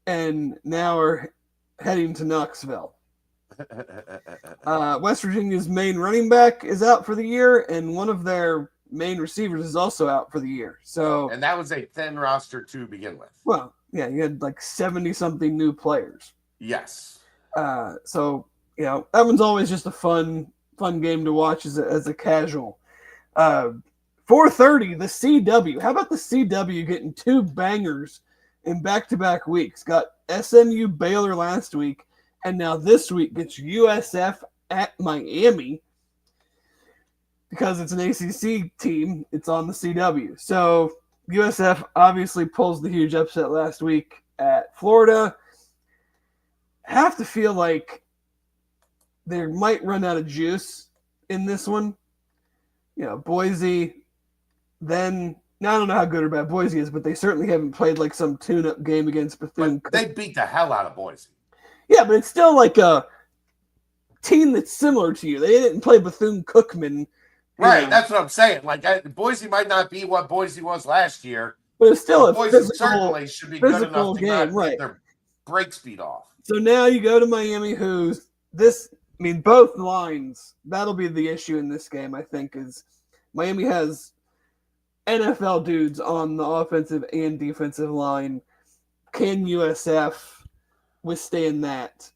and now are heading to Knoxville. West Virginia's main running back is out for the year, and one of their main receivers is also out for the year.
And that was a thin roster to begin with.
Well, yeah, you had like 70-something new players.
Yes.
So that one's always just a fun game to watch as a casual. 4:30, the CW. How about the CW getting 2 bangers in back-to-back weeks. Got SMU Baylor last week, and now this week gets USF at Miami. Because it's an ACC team, it's on the CW. So USF obviously pulls the huge upset last week at Florida. Have to feel like they might run out of juice in this one. You know, Boise, then now I don't know how good or bad Boise is, but they certainly haven't played like some tune-up game against Bethune.
But they beat the hell out of Boise.
Yeah, but it's still like a team that's similar to you. They didn't play Bethune-Cookman.
Right, that's what I'm saying. Like Boise might not be what Boise was last year,
but it's still a
Boise certainly should be good enough to
game,
not get their break speed off.
So now you go to Miami, who's this. I mean, both lines. That'll be the issue in this game. I think is Miami has NFL dudes on the offensive and defensive line. Can USF withstand that?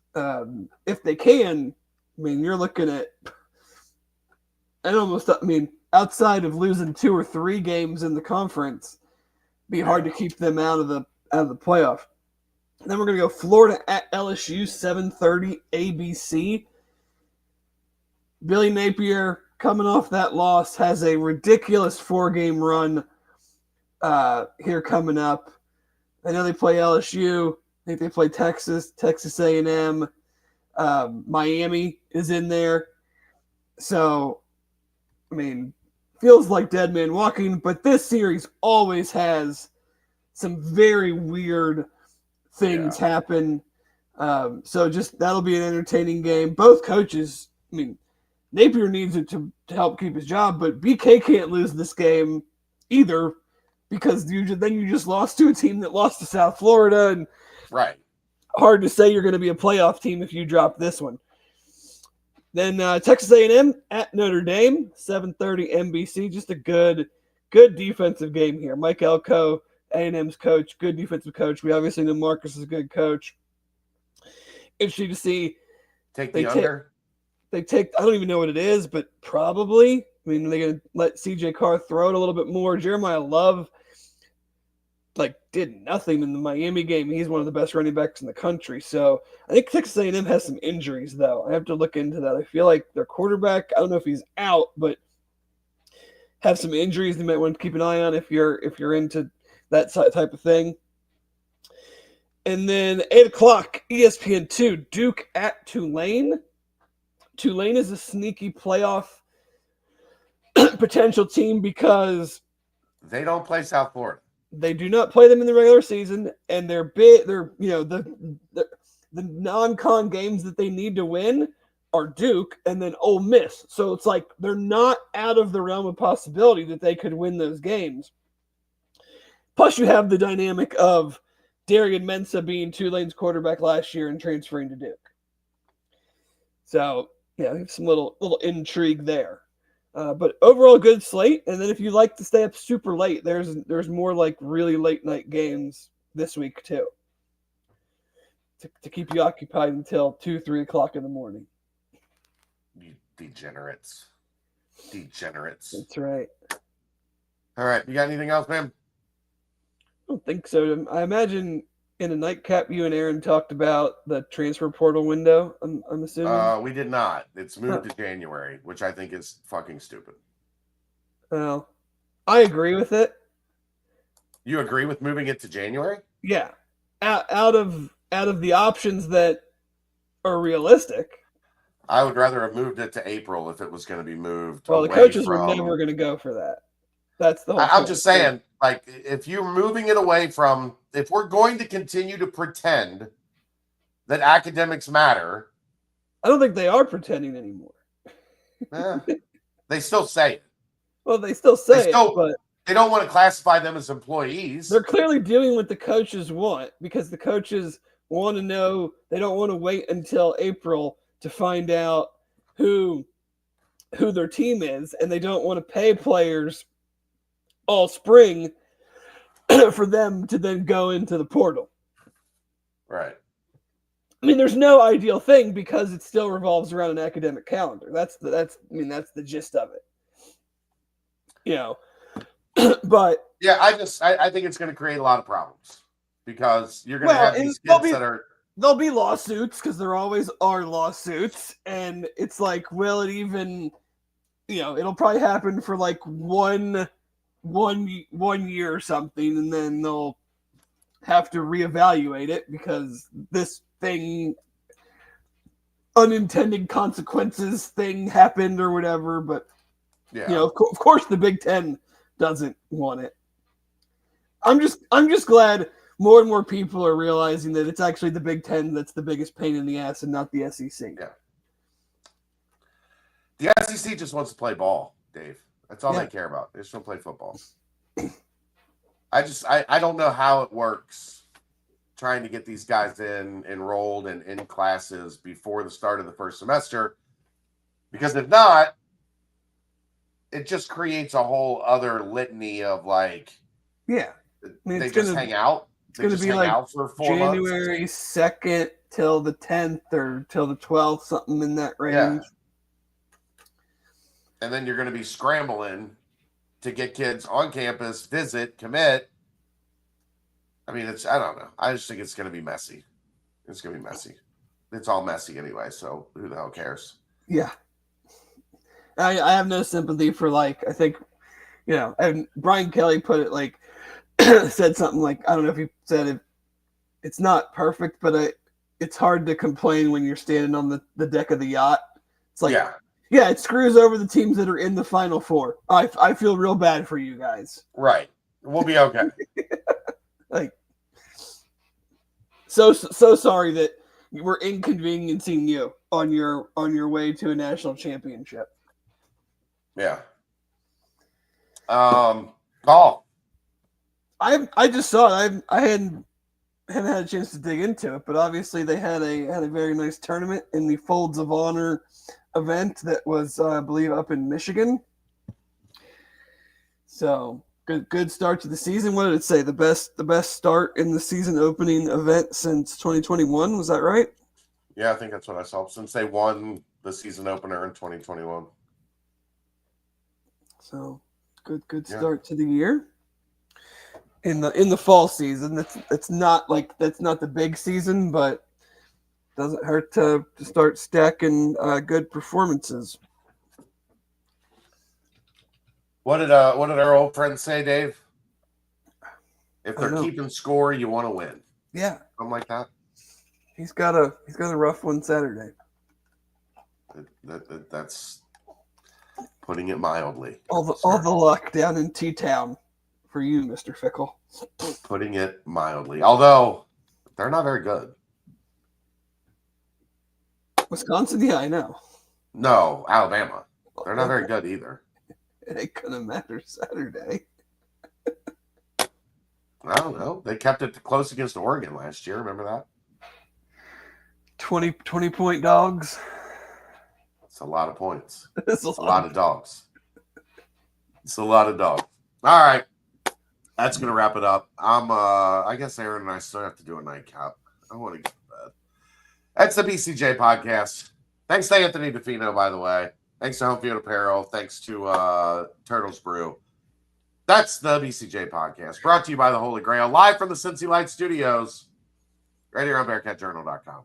If they can, I mean, you're looking at. Outside of losing 2 or 3 games in the conference, be hard to keep them out of the playoff. And then we're gonna go Florida at LSU, 7:30 ABC. Billy Napier, coming off that loss, has a ridiculous 4-game run here coming up. I know they play LSU. I think they play Texas A&M. Miami is in there. So, I mean, feels like dead man walking, but this series always has some very weird things happen. So just that'll be an entertaining game. Both coaches, I mean, Napier needs it to help keep his job, but BK can't lose this game either because then you just lost to a team that lost to South Florida, and hard to say you're going to be a playoff team if you drop this one. Then Texas A&M at Notre Dame, 7:30 NBC. Just a good defensive game here. Mike Elko, A&M's coach, good defensive coach. We obviously know Marcus is a good coach. Interesting to see.
Take the under?
I don't even know what it is, but probably. I mean, they're going to let CJ Carr throw it a little bit more. Jeremiah Love, did nothing in the Miami game. He's one of the best running backs in the country. So I think Texas A&M has some injuries, though. I have to look into that. I feel like their quarterback, I don't know if he's out, but have some injuries they might want to keep an eye on if you're into that type of thing. And then 8 o'clock, ESPN2, Duke at Tulane. Tulane is a sneaky playoff potential team because
they don't play South Florida.
They do not play them in the regular season, and they're big. They're the non-con games that they need to win are Duke and then Ole Miss. So it's like they're not out of the realm of possibility that they could win those games. Plus, you have the dynamic of Darian Mensah being Tulane's quarterback last year and transferring to Duke. So some little intrigue there. But overall, good slate. And then if you like to stay up super late, there's more like really late night games this week too, to keep you occupied until 2-3 o'clock in the morning.
You degenerates.
That's right.
All right, you got anything else, man?
I don't think so. I imagine in a nightcap, you and Aaron talked about the transfer portal window. I'm assuming.
We did not. It's moved to January, which I think is fucking stupid.
Well, I agree with it.
You agree with moving it to January?
Yeah, out of the options that are realistic.
I would rather have moved it to April if it was going to be moved.
Well, the coaches were never going to go for that. That's the whole
I'm just saying, like, if you're moving it away from, if we're going to continue to pretend that academics matter.
I don't think they are pretending anymore.
They still say it.
Well, they still say it, but
they don't want to classify them as employees.
They're clearly doing what the coaches want because the coaches want to know. They don't want to wait until April to find out who their team is, and they don't want to pay players all spring for them to then go into the portal.
Right.
I mean, there's no ideal thing because it still revolves around an academic calendar. That's the gist of it. But
yeah, I think it's going to create a lot of problems because you're going to have these kids that are.
There'll be lawsuits because there always are lawsuits, and it's like, will it even? It'll probably happen for like one year or something, and then they'll have to reevaluate it because this thing, unintended consequences thing happened or whatever. But of course the Big Ten doesn't want it. I'm just glad more and more people are realizing that it's actually the Big Ten that's the biggest pain in the ass and not the SEC.
Yeah. The SEC just wants to play ball, Dave. That's all they care about. They just want to play football. I don't know how it works trying to get these guys enrolled and in classes before the start of the first semester. Because if not, it just creates a whole other litany of like, they just hang out. It's going to be like
for 4 January 2nd till the 10th or till the 12th, something in that range.
Yeah. And then you're going to be scrambling to get kids on campus, visit, commit. I mean, I don't know. I just think it's going to be messy. It's going to be messy. It's all messy anyway, so who the hell cares?
Yeah. I have no sympathy for, like, I think, and Brian Kelly put it like, said something like, I don't know if he said it's not perfect, but it's hard to complain when you're standing on the deck of the yacht. It's like, yeah, it screws over the teams that are in the Final Four. I feel real bad for you guys.
Right. We'll be okay.
Like, so sorry that we're inconveniencing you on your way to a national championship.
Yeah. Golf.
I just saw it. I hadn't had a chance to dig into it, but obviously they had a very nice tournament in the Folds of Honor event that was, I believe, up in Michigan. So good start to the season. What did it say? The best start in the season opening event since 2021. Was that right?
Yeah, I think that's what I saw. Since they won the season opener in 2021.
So good start to the year. In the fall season, it's not the big season, but doesn't hurt to start stacking good performances.
What did our old friend say, Dave? If they're keeping score, you want to win.
Yeah,
something like that.
He's got a rough one Saturday.
That's putting it mildly.
All the luck down in T-Town for you, Mr. Fickle.
Putting it mildly. Although they're not very good.
Wisconsin, yeah, I know.
No, Alabama. They're not very good either.
It ain't gonna matter Saturday.
I don't know. They kept it close against Oregon last year. Remember that?
20-point dogs.
It's a lot of points.
It's
a lot of dogs. It's a lot of dogs. All right. That's going to wrap it up. I guess Aaron and I still have to do a nightcap. I want to get to bed. That's the BCJ Podcast. Thanks to Anthony DeFino, by the way. Thanks to Home Field Apparel. Thanks to Turtles Brew. That's the BCJ Podcast, brought to you by the Holy Grail, live from the Cincy Light Studios, right here on BearcatJournal.com.